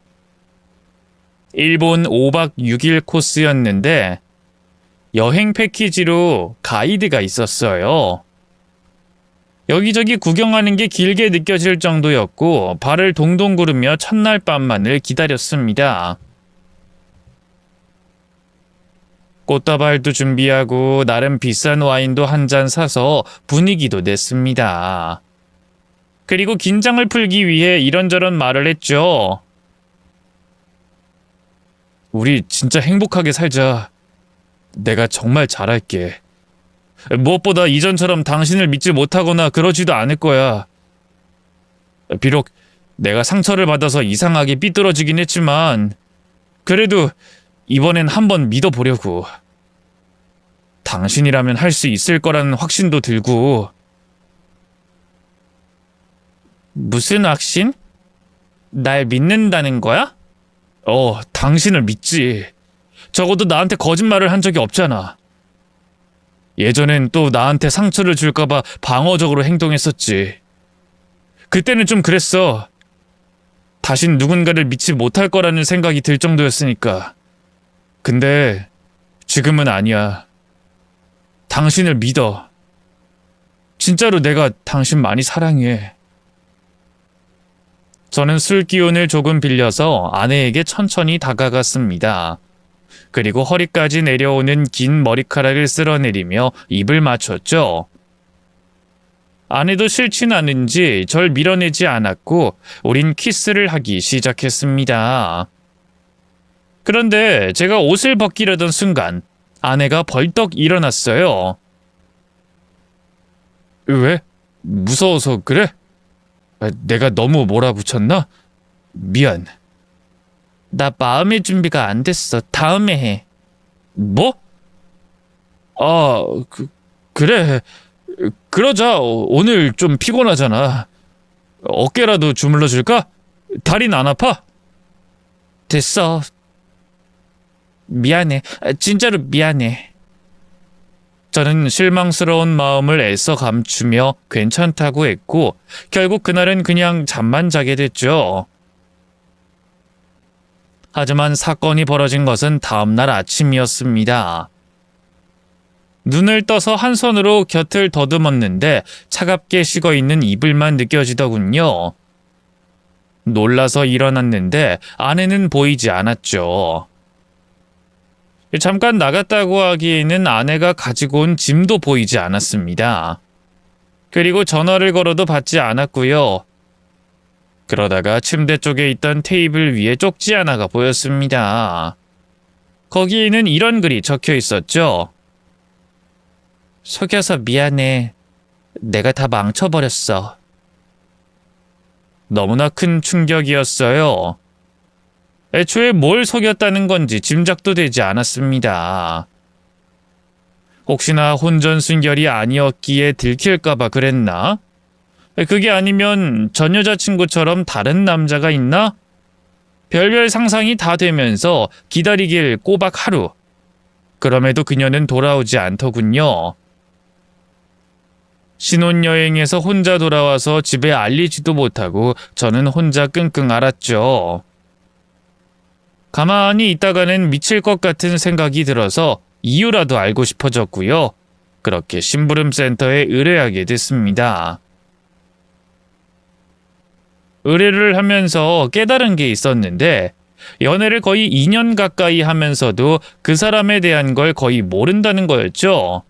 일본 5박 6일 코스였는데 여행 패키지로 가이드가 있었어요. 여기저기 구경하는 게 길게 느껴질 정도였고 발을 동동 구르며 첫날 밤만을 기다렸습니다. 꽃다발도 준비하고 나름 비싼 와인도 한 잔 사서 분위기도 냈습니다. 그리고 긴장을 풀기 위해 이런저런 말을 했죠. 우리 진짜 행복하게 살자. 내가 정말 잘할게. 무엇보다 이전처럼 당신을 믿지 못하거나 그러지도 않을 거야. 비록 내가 상처를 받아서 이상하게 삐뚤어지긴 했지만 그래도 이번엔 한번 믿어보려고. 당신이라면 할 수 있을 거라는 확신도 들고. 무슨 확신? 날 믿는다는 거야? 당신을 믿지. 적어도 나한테 거짓말을 한 적이 없잖아. 예전엔 또 나한테 상처를 줄까봐 방어적으로 행동했었지. 그때는 좀 그랬어. 다신 누군가를 믿지 못할 거라는 생각이 들 정도였으니까. 근데 지금은 아니야. 당신을 믿어. 진짜로 내가 당신 많이 사랑해. 저는 술 기운을 조금 빌려서 아내에게 천천히 다가갔습니다. 그리고 허리까지 내려오는 긴 머리카락을 쓸어내리며 입을 맞췄죠. 아내도 싫진 않은지 절 밀어내지 않았고 우린 키스를 하기 시작했습니다. 그런데 제가 옷을 벗기려던 순간 아내가 벌떡 일어났어요. 왜? 무서워서 그래? 내가 너무 몰아붙였나? 미안. 나 마음의 준비가 안 됐어. 다음에 해. 뭐? 아, 그래. 그러자. 오늘 좀 피곤하잖아. 어깨라도 주물러 줄까? 다리는 안 아파? 됐어. 미안해. 진짜로 미안해. 저는 실망스러운 마음을 애써 감추며 괜찮다고 했고 결국 그날은 그냥 잠만 자게 됐죠. 하지만 사건이 벌어진 것은 다음날 아침이었습니다. 눈을 떠서 한 손으로 곁을 더듬었는데 차갑게 식어있는 이불만 느껴지더군요. 놀라서 일어났는데 아내는 보이지 않았죠. 잠깐 나갔다고 하기에는 아내가 가지고 온 짐도 보이지 않았습니다. 그리고 전화를 걸어도 받지 않았고요. 그러다가 침대 쪽에 있던 테이블 위에 쪽지 하나가 보였습니다. 거기에는 이런 글이 적혀 있었죠. 속여서 미안해. 내가 다 망쳐버렸어. 너무나 큰 충격이었어요. 애초에 뭘 속였다는 건지 짐작도 되지 않았습니다. 혹시나 혼전순결이 아니었기에 들킬까봐 그랬나? 그게 아니면 전 여자친구처럼 다른 남자가 있나? 별별 상상이 다 되면서 기다리길 꼬박 하루. 그럼에도 그녀는 돌아오지 않더군요. 신혼여행에서 혼자 돌아와서 집에 알리지도 못하고 저는 혼자 끙끙 앓았죠. 가만히 있다가는 미칠 것 같은 생각이 들어서 이유라도 알고 싶어졌고요. 그렇게 심부름센터에 의뢰하게 됐습니다. 의뢰를 하면서 깨달은 게 있었는데 연애를 거의 2년 가까이 하면서도 그 사람에 대한 걸 거의 모른다는 거였죠.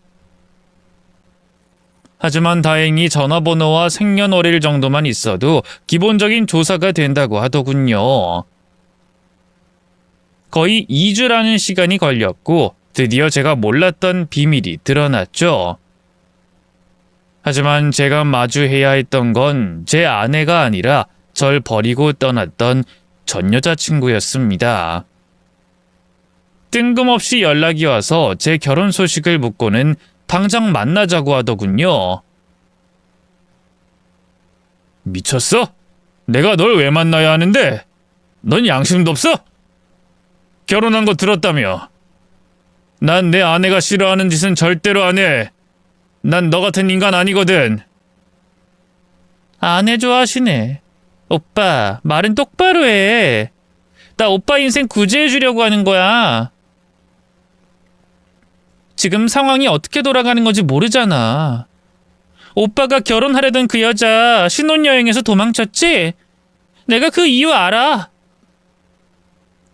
하지만 다행히 전화번호와 생년월일 정도만 있어도 기본적인 조사가 된다고 하더군요. 거의 2주라는 시간이 걸렸고 드디어 제가 몰랐던 비밀이 드러났죠. 하지만 제가 마주해야 했던 건 제 아내가 아니라 절 버리고 떠났던 전 여자친구였습니다. 뜬금없이 연락이 와서 제 결혼 소식을 묻고는 당장 만나자고 하더군요. 미쳤어? 내가 널 왜 만나야 하는데? 넌 양심도 없어? 결혼한 거 들었다며. 난 내 아내가 싫어하는 짓은 절대로 안 해. 난 너 같은 인간 아니거든. 아내 좋아하시네. 오빠, 말은 똑바로 해. 나 오빠 인생 구제해주려고 하는 거야. 지금 상황이 어떻게 돌아가는 건지 모르잖아. 오빠가 결혼하려던 그 여자 신혼여행에서 도망쳤지? 내가 그 이유 알아.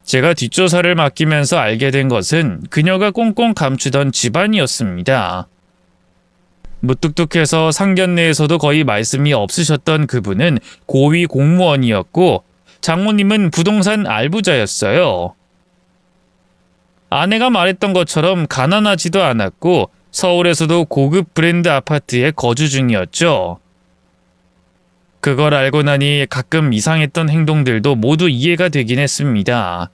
제가 뒷조사를 맡기면서 알게 된 것은 그녀가 꽁꽁 감추던 집안이었습니다. 무뚝뚝해서 상견례에서도 거의 말씀이 없으셨던 그분은 고위 공무원이었고 장모님은 부동산 알부자였어요. 아내가 말했던 것처럼 가난하지도 않았고 서울에서도 고급 브랜드 아파트에 거주 중이었죠. 그걸 알고 나니 가끔 이상했던 행동들도 모두 이해가 되긴 했습니다.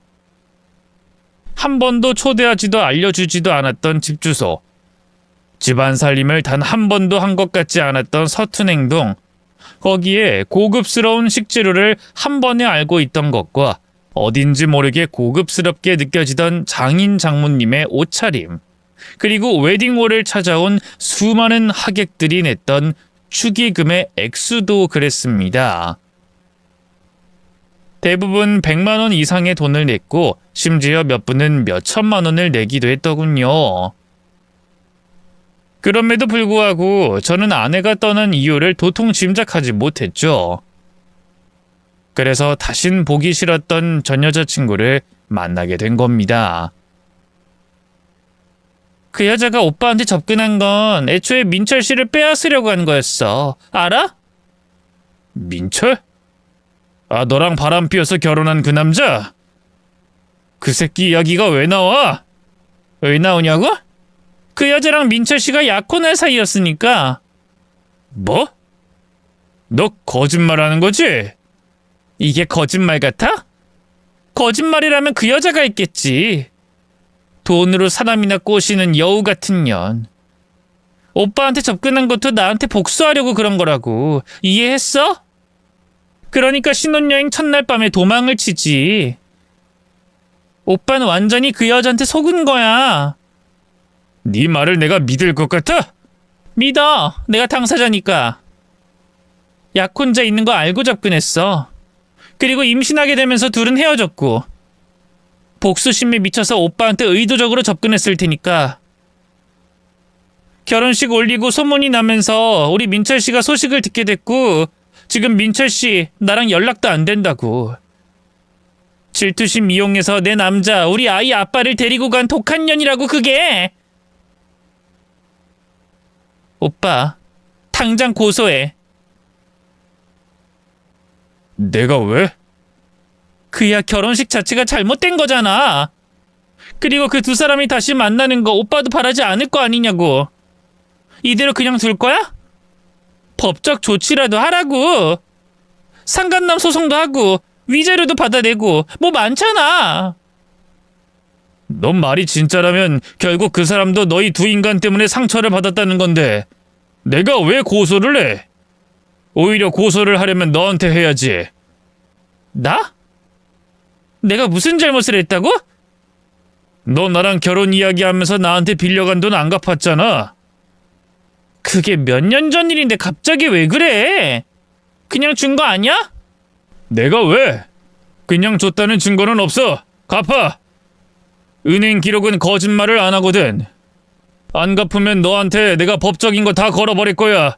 한 번도 초대하지도 알려주지도 않았던 집 주소, 집안 살림을 단 한 번도 한 것 같지 않았던 서툰 행동, 거기에 고급스러운 식재료를 한 번에 알고 있던 것과 어딘지 모르게 고급스럽게 느껴지던 장인 장모님의 옷차림, 그리고 웨딩홀을 찾아온 수많은 하객들이 냈던 축의금의 액수도 그랬습니다. 대부분 100만 원 이상의 돈을 냈고 심지어 몇 분은 몇 천만 원을 내기도 했더군요. 그럼에도 불구하고 저는 아내가 떠난 이유를 도통 짐작하지 못했죠. 그래서 다신 보기 싫었던 전 여자친구를 만나게 된 겁니다. 그 여자가 오빠한테 접근한 건 애초에 민철 씨를 빼앗으려고 한 거였어. 알아? 민철? 아, 너랑 바람 피워서 결혼한 그 남자? 그 새끼 이야기가 왜 나와? 왜 나오냐고? 그 여자랑 민철 씨가 약혼할 사이였으니까. 뭐? 너 거짓말하는 거지? 이게 거짓말 같아? 거짓말이라면 그 여자가 있겠지. 돈으로 사람이나 꼬시는 여우 같은 년. 오빠한테 접근한 것도 나한테 복수하려고 그런 거라고. 이해했어? 그러니까 신혼여행 첫날 밤에 도망을 치지. 오빠는 완전히 그 여자한테 속은 거야. 네 말을 내가 믿을 것 같아? 믿어. 내가 당사자니까. 약혼자 있는 거 알고 접근했어. 그리고 임신하게 되면서 둘은 헤어졌고. 복수심에 미쳐서 오빠한테 의도적으로 접근했을 테니까. 결혼식 올리고 소문이 나면서 우리 민철 씨가 소식을 듣게 됐고 지금 민철 씨 나랑 연락도 안 된다고. 질투심 이용해서 내 남자 우리 아이 아빠를 데리고 간 독한 년이라고 그게. 오빠 당장 고소해. 내가 왜? 그야 결혼식 자체가 잘못된 거잖아. 그리고 그 두 사람이 다시 만나는 거 오빠도 바라지 않을 거 아니냐고. 이대로 그냥 둘 거야? 법적 조치라도 하라고. 상간남 소송도 하고 위자료도 받아내고 뭐 많잖아. 넌 말이 진짜라면 결국 그 사람도 너희 두 인간 때문에 상처를 받았다는 건데 내가 왜 고소를 해? 오히려 고소를 하려면 너한테 해야지. 나? 내가 무슨 잘못을 했다고? 너 나랑 결혼 이야기하면서 나한테 빌려간 돈 안 갚았잖아. 그게 몇 년 전 일인데 갑자기 왜 그래? 그냥 준 거 아니야? 내가 왜? 그냥 줬다는 증거는 없어. 갚아. 은행 기록은 거짓말을 안 하거든. 안 갚으면 너한테 내가 법적인 거 다 걸어버릴 거야.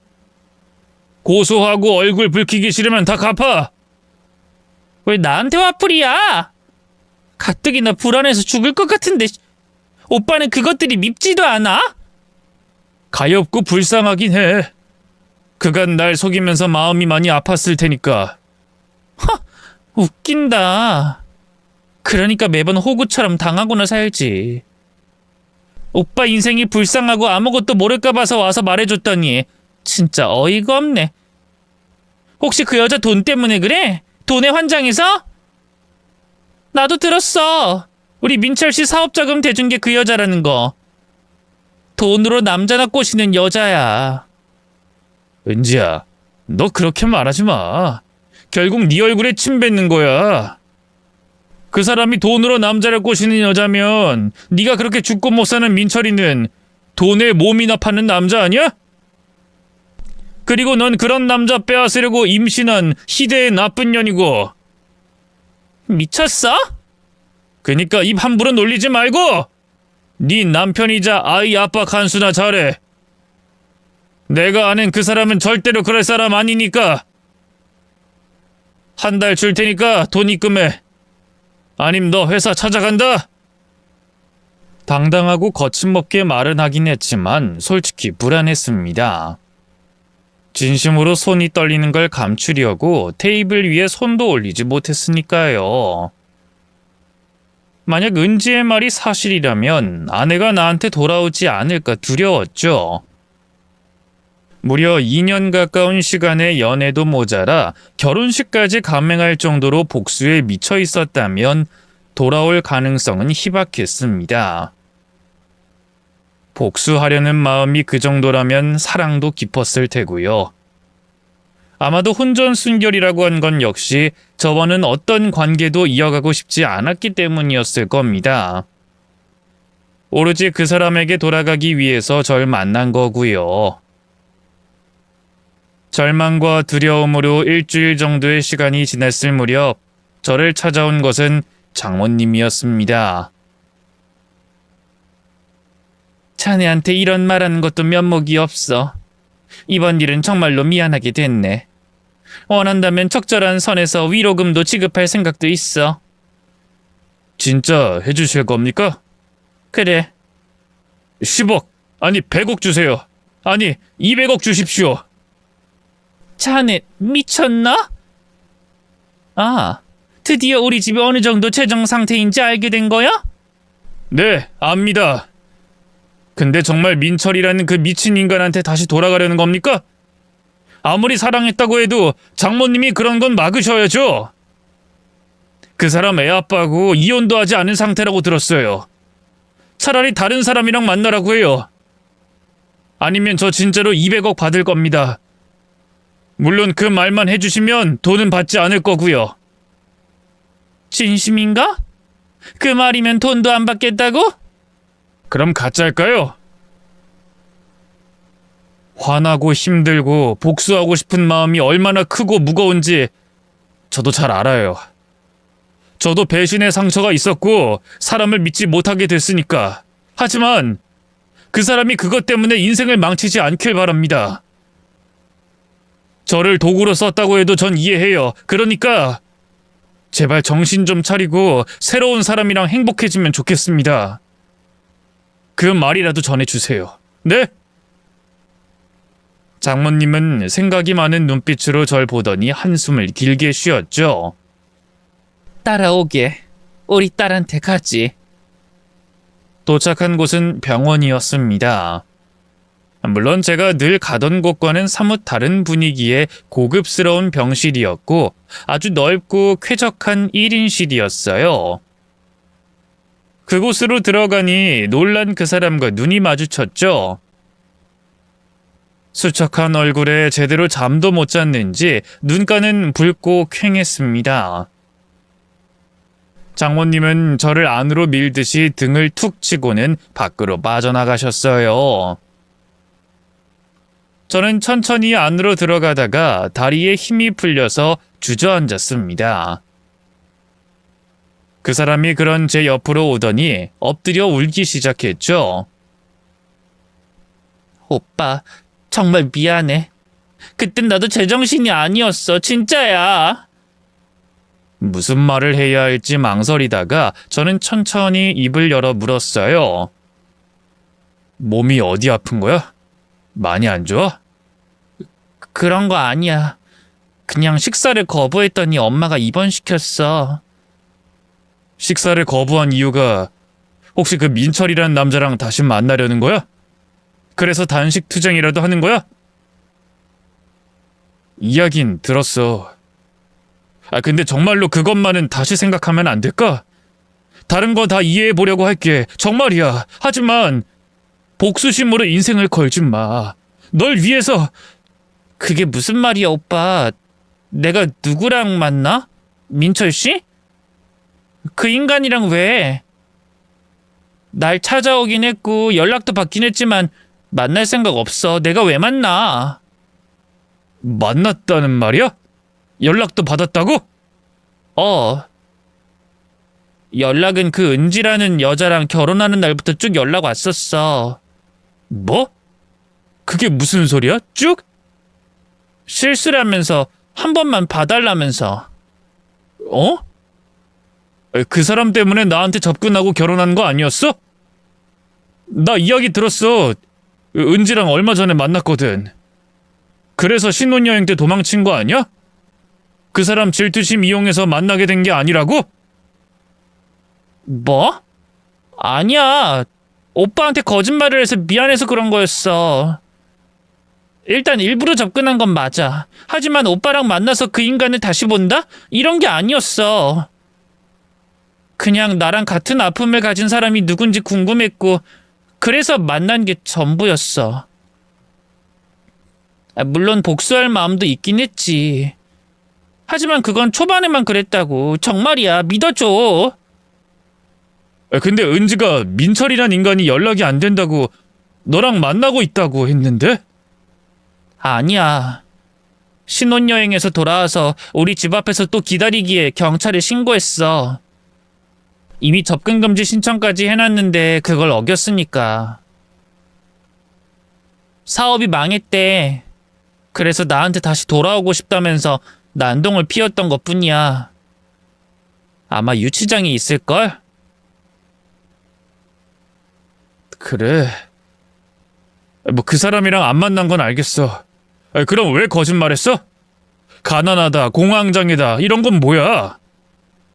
고소하고 얼굴 붉히기 싫으면 다 갚아. 왜 나한테 화풀이야? 가뜩이나 불안해서 죽을 것 같은데 오빠는 그것들이 밉지도 않아? 가엾고 불쌍하긴 해. 그간 날 속이면서 마음이 많이 아팠을 테니까. 웃긴다. 그러니까 매번 호구처럼 당하고나 살지. 오빠 인생이 불쌍하고 아무것도 모를까 봐서 와서 말해줬더니 진짜 어이가 없네. 혹시 그 여자 돈 때문에 그래? 돈에 환장해서? 나도 들었어. 우리 민철 씨 사업자금 대준 게 그 여자라는 거. 돈으로 남자나 꼬시는 여자야. 은지야, 너 그렇게 말하지 마. 결국 네 얼굴에 침 뱉는 거야. 그 사람이 돈으로 남자를 꼬시는 여자면 네가 그렇게 죽고 못 사는 민철이는 돈에 몸이나 파는 남자 아니야? 그리고 넌 그런 남자 빼앗으려고 임신한 희대의 나쁜 년이고. 미쳤어? 그니까 입 함부로 놀리지 말고 네 남편이자 아이 아빠 간수나 잘해. 내가 아는 그 사람은 절대로 그럴 사람 아니니까. 한 달 줄 테니까 돈 입금해. 아님 너 회사 찾아간다. 당당하고 거침없게 말은 하긴 했지만 솔직히 불안했습니다. 진심으로 손이 떨리는 걸 감추려고 테이블 위에 손도 올리지 못했으니까요. 만약 은지의 말이 사실이라면 아내가 나한테 돌아오지 않을까 두려웠죠. 무려 2년 가까운 시간의 연애도 모자라 결혼식까지 감행할 정도로 복수에 미쳐 있었다면 돌아올 가능성은 희박했습니다. 복수하려는 마음이 그 정도라면 사랑도 깊었을 테고요. 아마도 혼전순결이라고 한 건 역시 저와는 어떤 관계도 이어가고 싶지 않았기 때문이었을 겁니다. 오로지 그 사람에게 돌아가기 위해서 절 만난 거고요. 절망과 두려움으로 일주일 정도의 시간이 지났을 무렵 저를 찾아온 것은 장모님이었습니다. 자네한테 이런 말하는 것도 면목이 없어. 이번 일은 정말로 미안하게 됐네. 원한다면 적절한 선에서 위로금도 지급할 생각도 있어. 진짜 해주실 겁니까? 그래. 10억, 아니 100억 주세요. 아니 200억 주십시오. 자네 미쳤나? 아, 드디어 우리 집이 어느 정도 재정 상태인지 알게 된 거야? 네, 압니다. 근데 정말 민철이라는 그 미친 인간한테 다시 돌아가려는 겁니까? 아무리 사랑했다고 해도 장모님이 그런 건 막으셔야죠. 그 사람 애 아빠고 이혼도 하지 않은 상태라고 들었어요. 차라리 다른 사람이랑 만나라고 해요. 아니면 저 진짜로 200억 받을 겁니다. 물론 그 말만 해주시면 돈은 받지 않을 거고요. 진심인가? 그 말이면 돈도 안 받겠다고? 그럼 가짜일까요? 화나고 힘들고 복수하고 싶은 마음이 얼마나 크고 무거운지 저도 잘 알아요. 저도 배신의 상처가 있었고 사람을 믿지 못하게 됐으니까. 하지만 그 사람이 그것 때문에 인생을 망치지 않길 바랍니다. 저를 도구로 썼다고 해도 전 이해해요. 그러니까 제발 정신 좀 차리고 새로운 사람이랑 행복해지면 좋겠습니다. 그 말이라도 전해주세요. 네? 장모님은 생각이 많은 눈빛으로 절 보더니 한숨을 길게 쉬었죠. 따라오게. 우리 딸한테 가지. 도착한 곳은 병원이었습니다. 물론 제가 늘 가던 곳과는 사뭇 다른 분위기의 고급스러운 병실이었고 아주 넓고 쾌적한 1인실이었어요. 그곳으로 들어가니 놀란 그 사람과 눈이 마주쳤죠. 수척한 얼굴에 제대로 잠도 못 잤는지 눈가는 붉고 퀭했습니다. 장모님은 저를 안으로 밀듯이 등을 툭 치고는 밖으로 빠져나가셨어요. 저는 천천히 안으로 들어가다가 다리에 힘이 풀려서 주저앉았습니다. 그 사람이 그런 제 옆으로 오더니 엎드려 울기 시작했죠. 오빠, 정말 미안해. 그땐 나도 제정신이 아니었어. 진짜야. 무슨 말을 해야 할지 망설이다가 저는 천천히 입을 열어 물었어요. 몸이 어디 아픈 거야? 많이 안 좋아? 그런 거 아니야. 그냥 식사를 거부했더니 엄마가 입원시켰어. 식사를 거부한 이유가 혹시 그 민철이라는 남자랑 다시 만나려는 거야? 그래서 단식 투쟁이라도 하는 거야? 이야긴 들었어. 근데 정말로 그것만은 다시 생각하면 안 될까? 다른 거 다 이해해 보려고 할게. 정말이야. 하지만 복수심으로 인생을 걸지 마. 널 위해서. 그게 무슨 말이야, 오빠. 내가 누구랑 만나? 민철 씨? 그 인간이랑 왜? 날 찾아오긴 했고 연락도 받긴 했지만 만날 생각 없어. 내가 왜 만나? 만났다는 말이야? 연락도 받았다고? 연락은 그 은지라는 여자랑 결혼하는 날부터 쭉 연락 왔었어. 뭐? 그게 무슨 소리야? 쭉? 실수라면서 한 번만 봐달라면서. 그 사람 때문에 나한테 접근하고 결혼한 거 아니었어? 나 이야기 들었어. 은지랑 얼마 전에 만났거든. 그래서 신혼여행 때 도망친 거 아니야? 그 사람 질투심 이용해서 만나게 된 게 아니라고? 뭐? 아니야. 오빠한테 거짓말을 해서 미안해서 그런 거였어. 일단 일부러 접근한 건 맞아. 하지만 오빠랑 만나서 그 인간을 다시 본다? 이런 게 아니었어. 그냥 나랑 같은 아픔을 가진 사람이 누군지 궁금했고 그래서 만난 게 전부였어. 물론 복수할 마음도 있긴 했지. 하지만 그건 초반에만 그랬다고. 정말이야. 믿어줘. 근데 은지가 민철이란 인간이 연락이 안 된다고 너랑 만나고 있다고 했는데? 아니야. 신혼여행에서 돌아와서 우리 집 앞에서 또 기다리기에 경찰에 신고했어. 이미 접근금지 신청까지 해놨는데 그걸 어겼으니까. 사업이 망했대. 그래서 나한테 다시 돌아오고 싶다면서 난동을 피웠던 것뿐이야. 아마 유치장에 있을걸? 그래. 뭐 그 사람이랑 안 만난 건 알겠어. 그럼 왜 거짓말했어? 가난하다, 공황장애다 이런 건 뭐야?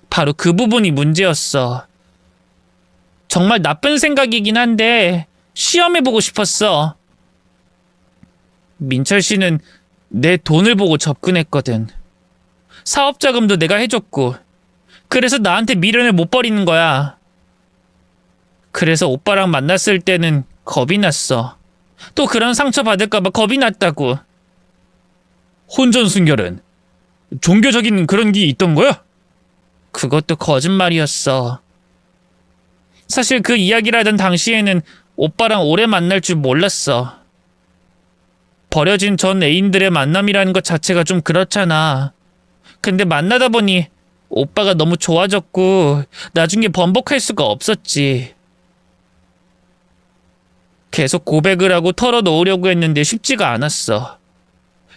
바로 그 부분이 문제였어. 정말 나쁜 생각이긴 한데 시험해보고 싶었어. 민철 씨는 내 돈을 보고 접근했거든. 사업 자금도 내가 해줬고 그래서 나한테 미련을 못 버리는 거야. 그래서 오빠랑 만났을 때는 겁이 났어. 또 그런 상처 받을까봐 겁이 났다고. 혼전순결은 종교적인 그런 게 있던 거야? 그것도 거짓말이었어. 사실 그 이야기를 하던 당시에는 오빠랑 오래 만날 줄 몰랐어. 버려진 전 애인들의 만남이라는 것 자체가 좀 그렇잖아. 근데 만나다 보니 오빠가 너무 좋아졌고 나중에 번복할 수가 없었지. 계속 고백을 하고 털어놓으려고 했는데 쉽지가 않았어.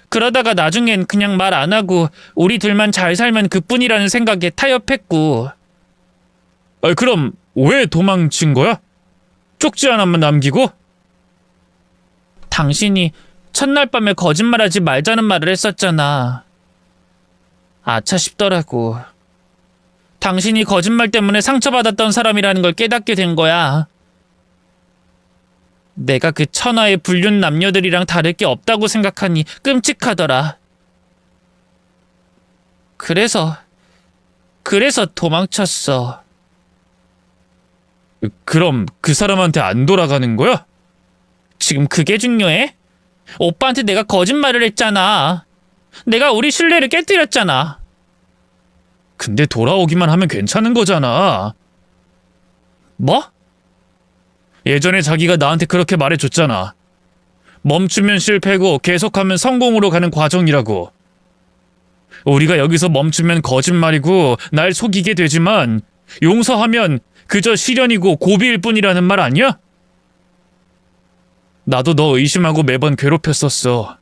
그러다가 나중엔 그냥 말 안 하고 우리 둘만 잘 살면 그뿐이라는 생각에 타협했고. 그럼 왜 도망친 거야? 쪽지 하나만 남기고? 당신이 첫날 밤에 거짓말하지 말자는 말을 했었잖아. 아차 싶더라고. 당신이 거짓말 때문에 상처받았던 사람이라는 걸 깨닫게 된 거야. 내가 그 천하의 불륜 남녀들이랑 다를 게 없다고 생각하니 끔찍하더라. 그래서 도망쳤어. 그럼 그 사람한테 안 돌아가는 거야? 지금 그게 중요해? 오빠한테 내가 거짓말을 했잖아. 내가 우리 신뢰를 깨뜨렸잖아. 근데 돌아오기만 하면 괜찮은 거잖아. 뭐? 예전에 자기가 나한테 그렇게 말해줬잖아. 멈추면 실패고 계속하면 성공으로 가는 과정이라고. 우리가 여기서 멈추면 거짓말이고 날 속이게 되지만 용서하면 그저 시련이고 고비일 뿐이라는 말 아니야? 나도 너 의심하고 매번 괴롭혔었어.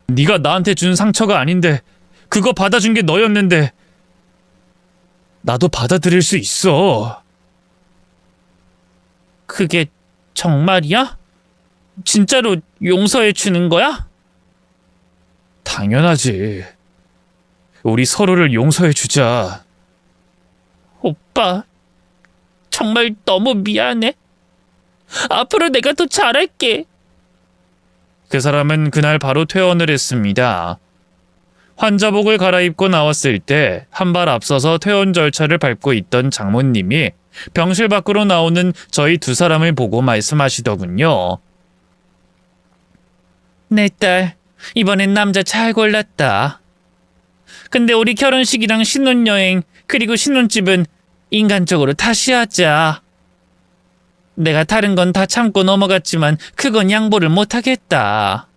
네가 나한테 준 상처가 아닌데 그거 받아준 게 너였는데 나도 받아들일 수 있어. 그게 정말이야? 진짜로 용서해 주는 거야? 당연하지. 우리 서로를 용서해 주자. 오빠, 정말 너무 미안해. 앞으로 내가 더 잘할게. 그 사람은 그날 바로 퇴원을 했습니다. 환자복을 갈아입고 나왔을 때 한 발 앞서서 퇴원 절차를 밟고 있던 장모님이 병실 밖으로 나오는 저희 두 사람을 보고 말씀하시더군요. 내 딸, 이번엔 남자 잘 골랐다. 근데 우리 결혼식이랑 신혼여행 그리고 신혼집은 인간적으로 다시 하자. 내가 다른 건 다 참고 넘어갔지만 그건 양보를 못하겠다.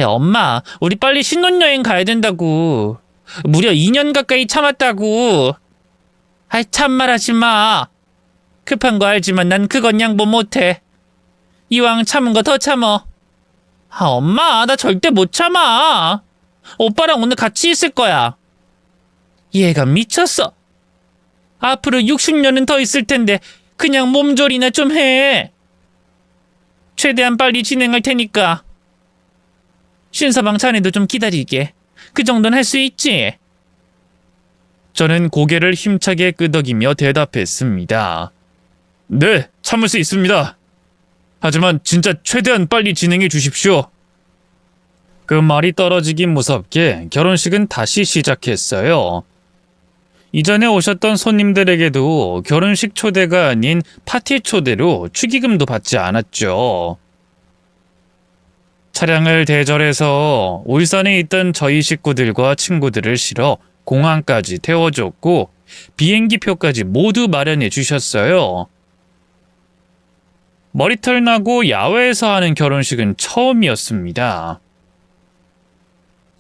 엄마, 우리 빨리 신혼여행 가야 된다고. 무려 2년 가까이 참았다고. 참말하지 마. 급한 거 알지만 난 그건 양보 못해. 이왕 참은 거 더 참어. 엄마, 나 절대 못 참아. 오빠랑 오늘 같이 있을 거야. 얘가 미쳤어. 앞으로 60년은 더 있을 텐데 그냥 몸조리나 좀 해. 최대한 빨리 진행할 테니까. 신서방 자네도 좀 기다리게. 그 정도는 할 수 있지. 저는 고개를 힘차게 끄덕이며 대답했습니다. 네, 참을 수 있습니다. 하지만 진짜 최대한 빨리 진행해 주십시오. 그 말이 떨어지기 무섭게 결혼식은 다시 시작했어요. 이전에 오셨던 손님들에게도 결혼식 초대가 아닌 파티 초대로 축의금도 받지 않았죠. 차량을 대절해서 울산에 있던 저희 식구들과 친구들을 실어 공항까지 태워줬고 비행기 표까지 모두 마련해 주셨어요. 머리털 나고 야외에서 하는 결혼식은 처음이었습니다.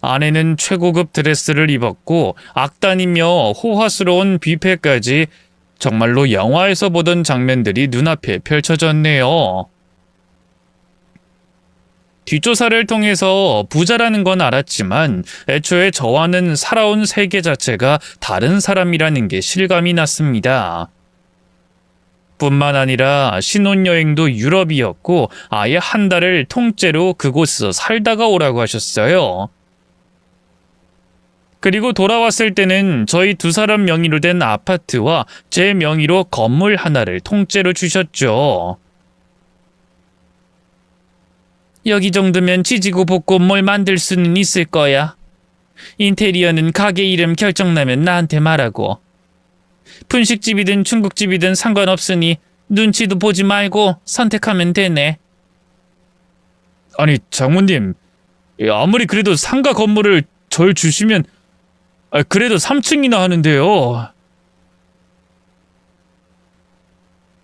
아내는 최고급 드레스를 입었고 악단이며 호화스러운 뷔페까지 정말로 영화에서 보던 장면들이 눈앞에 펼쳐졌네요. 뒷조사를 통해서 부자라는 건 알았지만 애초에 저와는 살아온 세계 자체가 다른 사람이라는 게 실감이 났습니다. 뿐만 아니라 신혼여행도 유럽이었고 아예 한 달을 통째로 그곳에서 살다가 오라고 하셨어요. 그리고 돌아왔을 때는 저희 두 사람 명의로 된 아파트와 제 명의로 건물 하나를 통째로 주셨죠. 여기 정도면 지지고 볶고 뭘 만들 수는 있을 거야. 인테리어는 가게 이름 결정나면 나한테 말하고. 분식집이든 중국집이든 상관없으니 눈치도 보지 말고 선택하면 되네. 아니, 장모님, 아무리 그래도 상가 건물을 절 주시면 그래도 3층이나 하는데요.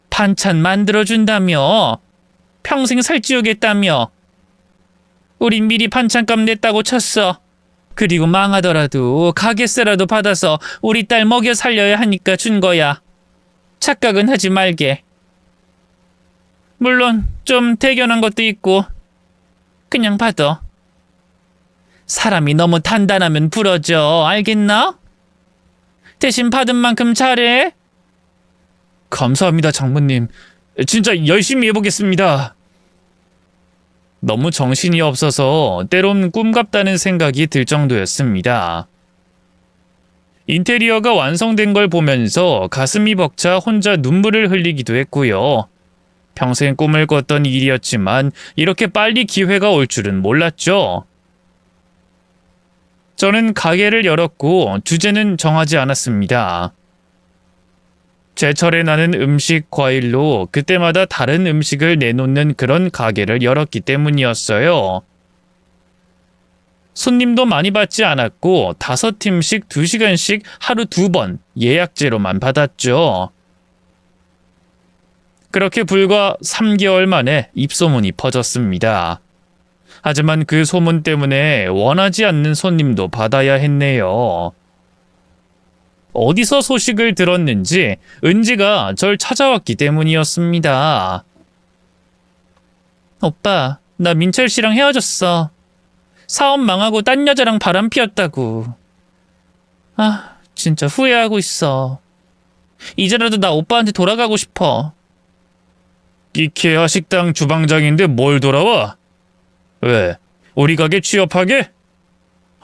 반찬 만들어준다며? 평생 살찌우겠다며? 우린 미리 반찬값 냈다고 쳤어. 그리고 망하더라도 가게세라도 받아서 우리 딸 먹여 살려야 하니까 준 거야. 착각은 하지 말게. 물론 좀 대견한 것도 있고 그냥 받아. 사람이 너무 단단하면 부러져. 알겠나? 대신 받은 만큼 잘해. 감사합니다, 장모님. 진짜 열심히 해보겠습니다. 너무 정신이 없어서 때론 꿈 같다는 생각이 들 정도였습니다. 인테리어가 완성된 걸 보면서 가슴이 벅차 혼자 눈물을 흘리기도 했고요. 평생 꿈을 꿨던 일이었지만 이렇게 빨리 기회가 올 줄은 몰랐죠. 저는 가게를 열었고 주제는 정하지 않았습니다. 제철에 나는 음식, 과일로 그때마다 다른 음식을 내놓는 그런 가게를 열었기 때문이었어요. 손님도 많이 받지 않았고 5팀씩 2시간씩 하루 2번 예약제로만 받았죠. 그렇게 불과 3개월 만에 입소문이 퍼졌습니다. 하지만 그 소문 때문에 원하지 않는 손님도 받아야 했네요. 어디서 소식을 들었는지 은지가 절 찾아왔기 때문이었습니다. 오빠, 나 민철 씨랑 헤어졌어. 사업 망하고 딴 여자랑 바람 피웠다고. 아, 진짜 후회하고 있어. 이제라도 나 오빠한테 돌아가고 싶어. 이케아 식당 주방장인데 뭘 돌아와? 왜? 우리 가게 취업하게?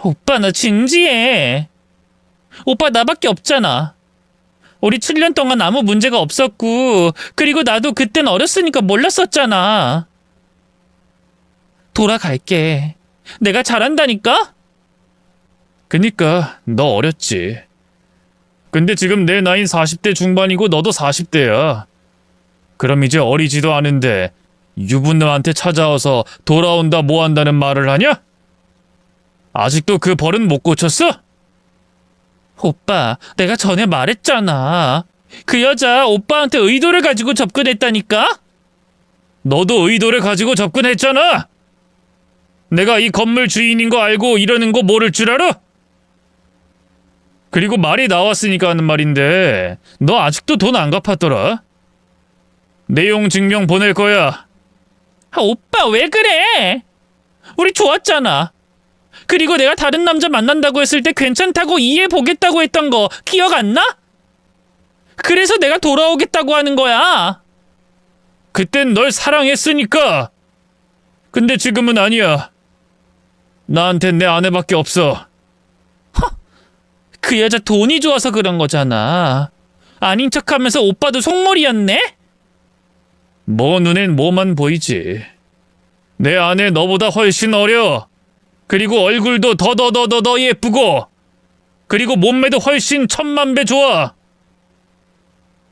오빠, 나 진지해. 오빠 나밖에 없잖아. 우리 7년 동안 아무 문제가 없었고 그리고 나도 그땐 어렸으니까 몰랐었잖아. 돌아갈게. 내가 잘한다니까? 그니까 너 어렸지. 근데 지금 내 나이는 40대 중반이고 너도 40대야. 그럼 이제 어리지도 않은데 유부녀한테 찾아와서 돌아온다 뭐한다는 말을 하냐? 아직도 그 버릇 못 고쳤어? 오빠, 내가 전에 말했잖아. 그 여자 오빠한테 의도를 가지고 접근했다니까? 너도 의도를 가지고 접근했잖아. 내가 이 건물 주인인 거 알고 이러는 거 모를 줄 알아? 그리고 말이 나왔으니까 하는 말인데 너 아직도 돈 안 갚았더라. 내용 증명 보낼 거야. 아, 오빠 왜 그래? 우리 좋았잖아. 그리고 내가 다른 남자 만난다고 했을 때 괜찮다고 이해해보겠다고 했던 거 기억 안 나? 그래서 내가 돌아오겠다고 하는 거야. 그땐 널 사랑했으니까. 근데 지금은 아니야. 나한텐 내 아내밖에 없어. 그 여자 돈이 좋아서 그런 거잖아. 아닌 척하면서 오빠도 속물이었네? 뭐 눈엔 뭐만 보이지. 내 아내 너보다 훨씬 어려. 그리고 얼굴도 더 예쁘고 그리고 몸매도 훨씬 1000만 배 좋아.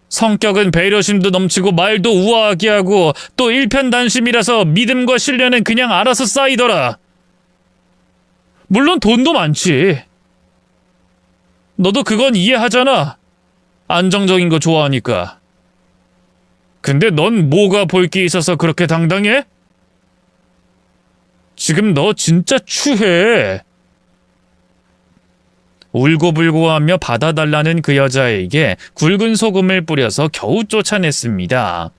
성격은 배려심도 넘치고 말도 우아하게 하고 또 일편단심이라서 믿음과 신뢰는 그냥 알아서 쌓이더라. 물론 돈도 많지. 너도 그건 이해하잖아. 안정적인 거 좋아하니까. 근데 넌 뭐가 볼 게 있어서 그렇게 당당해? 지금 너 진짜 추해. 울고불고하며 받아달라는 그 여자에게 굵은 소금을 뿌려서 겨우 쫓아냈습니다.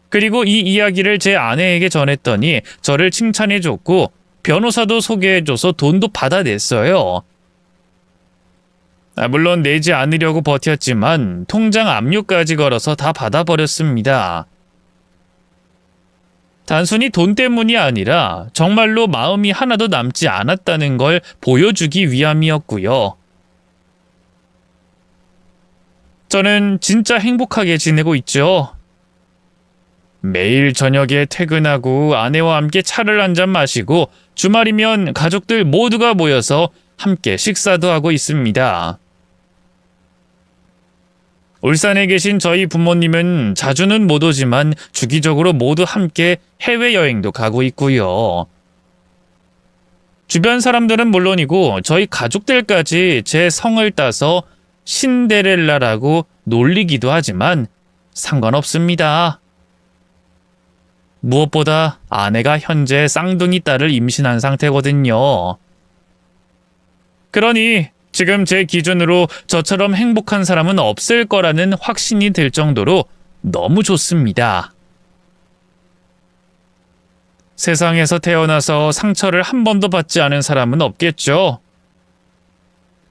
그리고 이 이야기를 제 아내에게 전했더니 저를 칭찬해줬고 변호사도 소개해줘서 돈도 받아냈어요. 물론 내지 않으려고 버텼지만 통장 압류까지 걸어서 다 받아버렸습니다. 단순히 돈 때문이 아니라 정말로 마음이 하나도 남지 않았다는 걸 보여주기 위함이었고요. 저는 진짜 행복하게 지내고 있죠. 매일 저녁에 퇴근하고 아내와 함께 차를 한잔 마시고 주말이면 가족들 모두가 모여서 함께 식사도 하고 있습니다. 울산에 계신 저희 부모님은 자주는 못 오지만 주기적으로 모두 함께 해외여행도 가고 있고요. 주변 사람들은 물론이고 저희 가족들까지 제 성을 따서 신데렐라라고 놀리기도 하지만 상관없습니다. 무엇보다 아내가 현재 쌍둥이 딸을 임신한 상태거든요. 그러니 지금 제 기준으로 저처럼 행복한 사람은 없을 거라는 확신이 들 정도로 너무 좋습니다. 세상에서 태어나서 상처를 한 번도 받지 않은 사람은 없겠죠.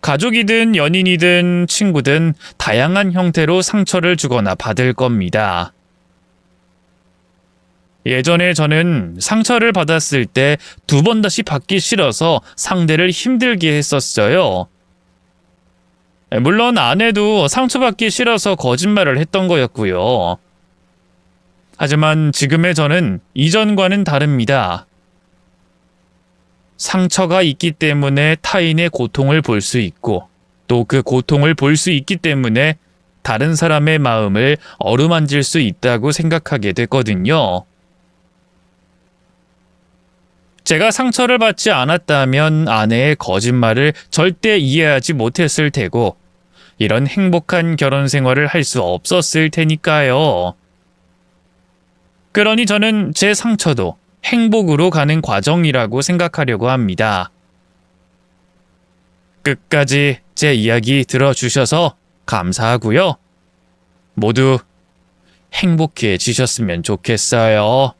가족이든 연인이든 친구든 다양한 형태로 상처를 주거나 받을 겁니다. 예전에 저는 상처를 받았을 때 2번 다시 받기 싫어서 상대를 힘들게 했었어요. 물론 아내도 상처받기 싫어서 거짓말을 했던 거였고요. 하지만 지금의 저는 이전과는 다릅니다. 상처가 있기 때문에 타인의 고통을 볼 수 있고 또 그 고통을 볼 수 있기 때문에 다른 사람의 마음을 어루만질 수 있다고 생각하게 됐거든요. 제가 상처를 받지 않았다면 아내의 거짓말을 절대 이해하지 못했을 테고 이런 행복한 결혼 생활을 할 수 없었을 테니까요. 그러니 저는 제 상처도 행복으로 가는 과정이라고 생각하려고 합니다. 끝까지 제 이야기 들어주셔서 감사하고요. 모두 행복해지셨으면 좋겠어요.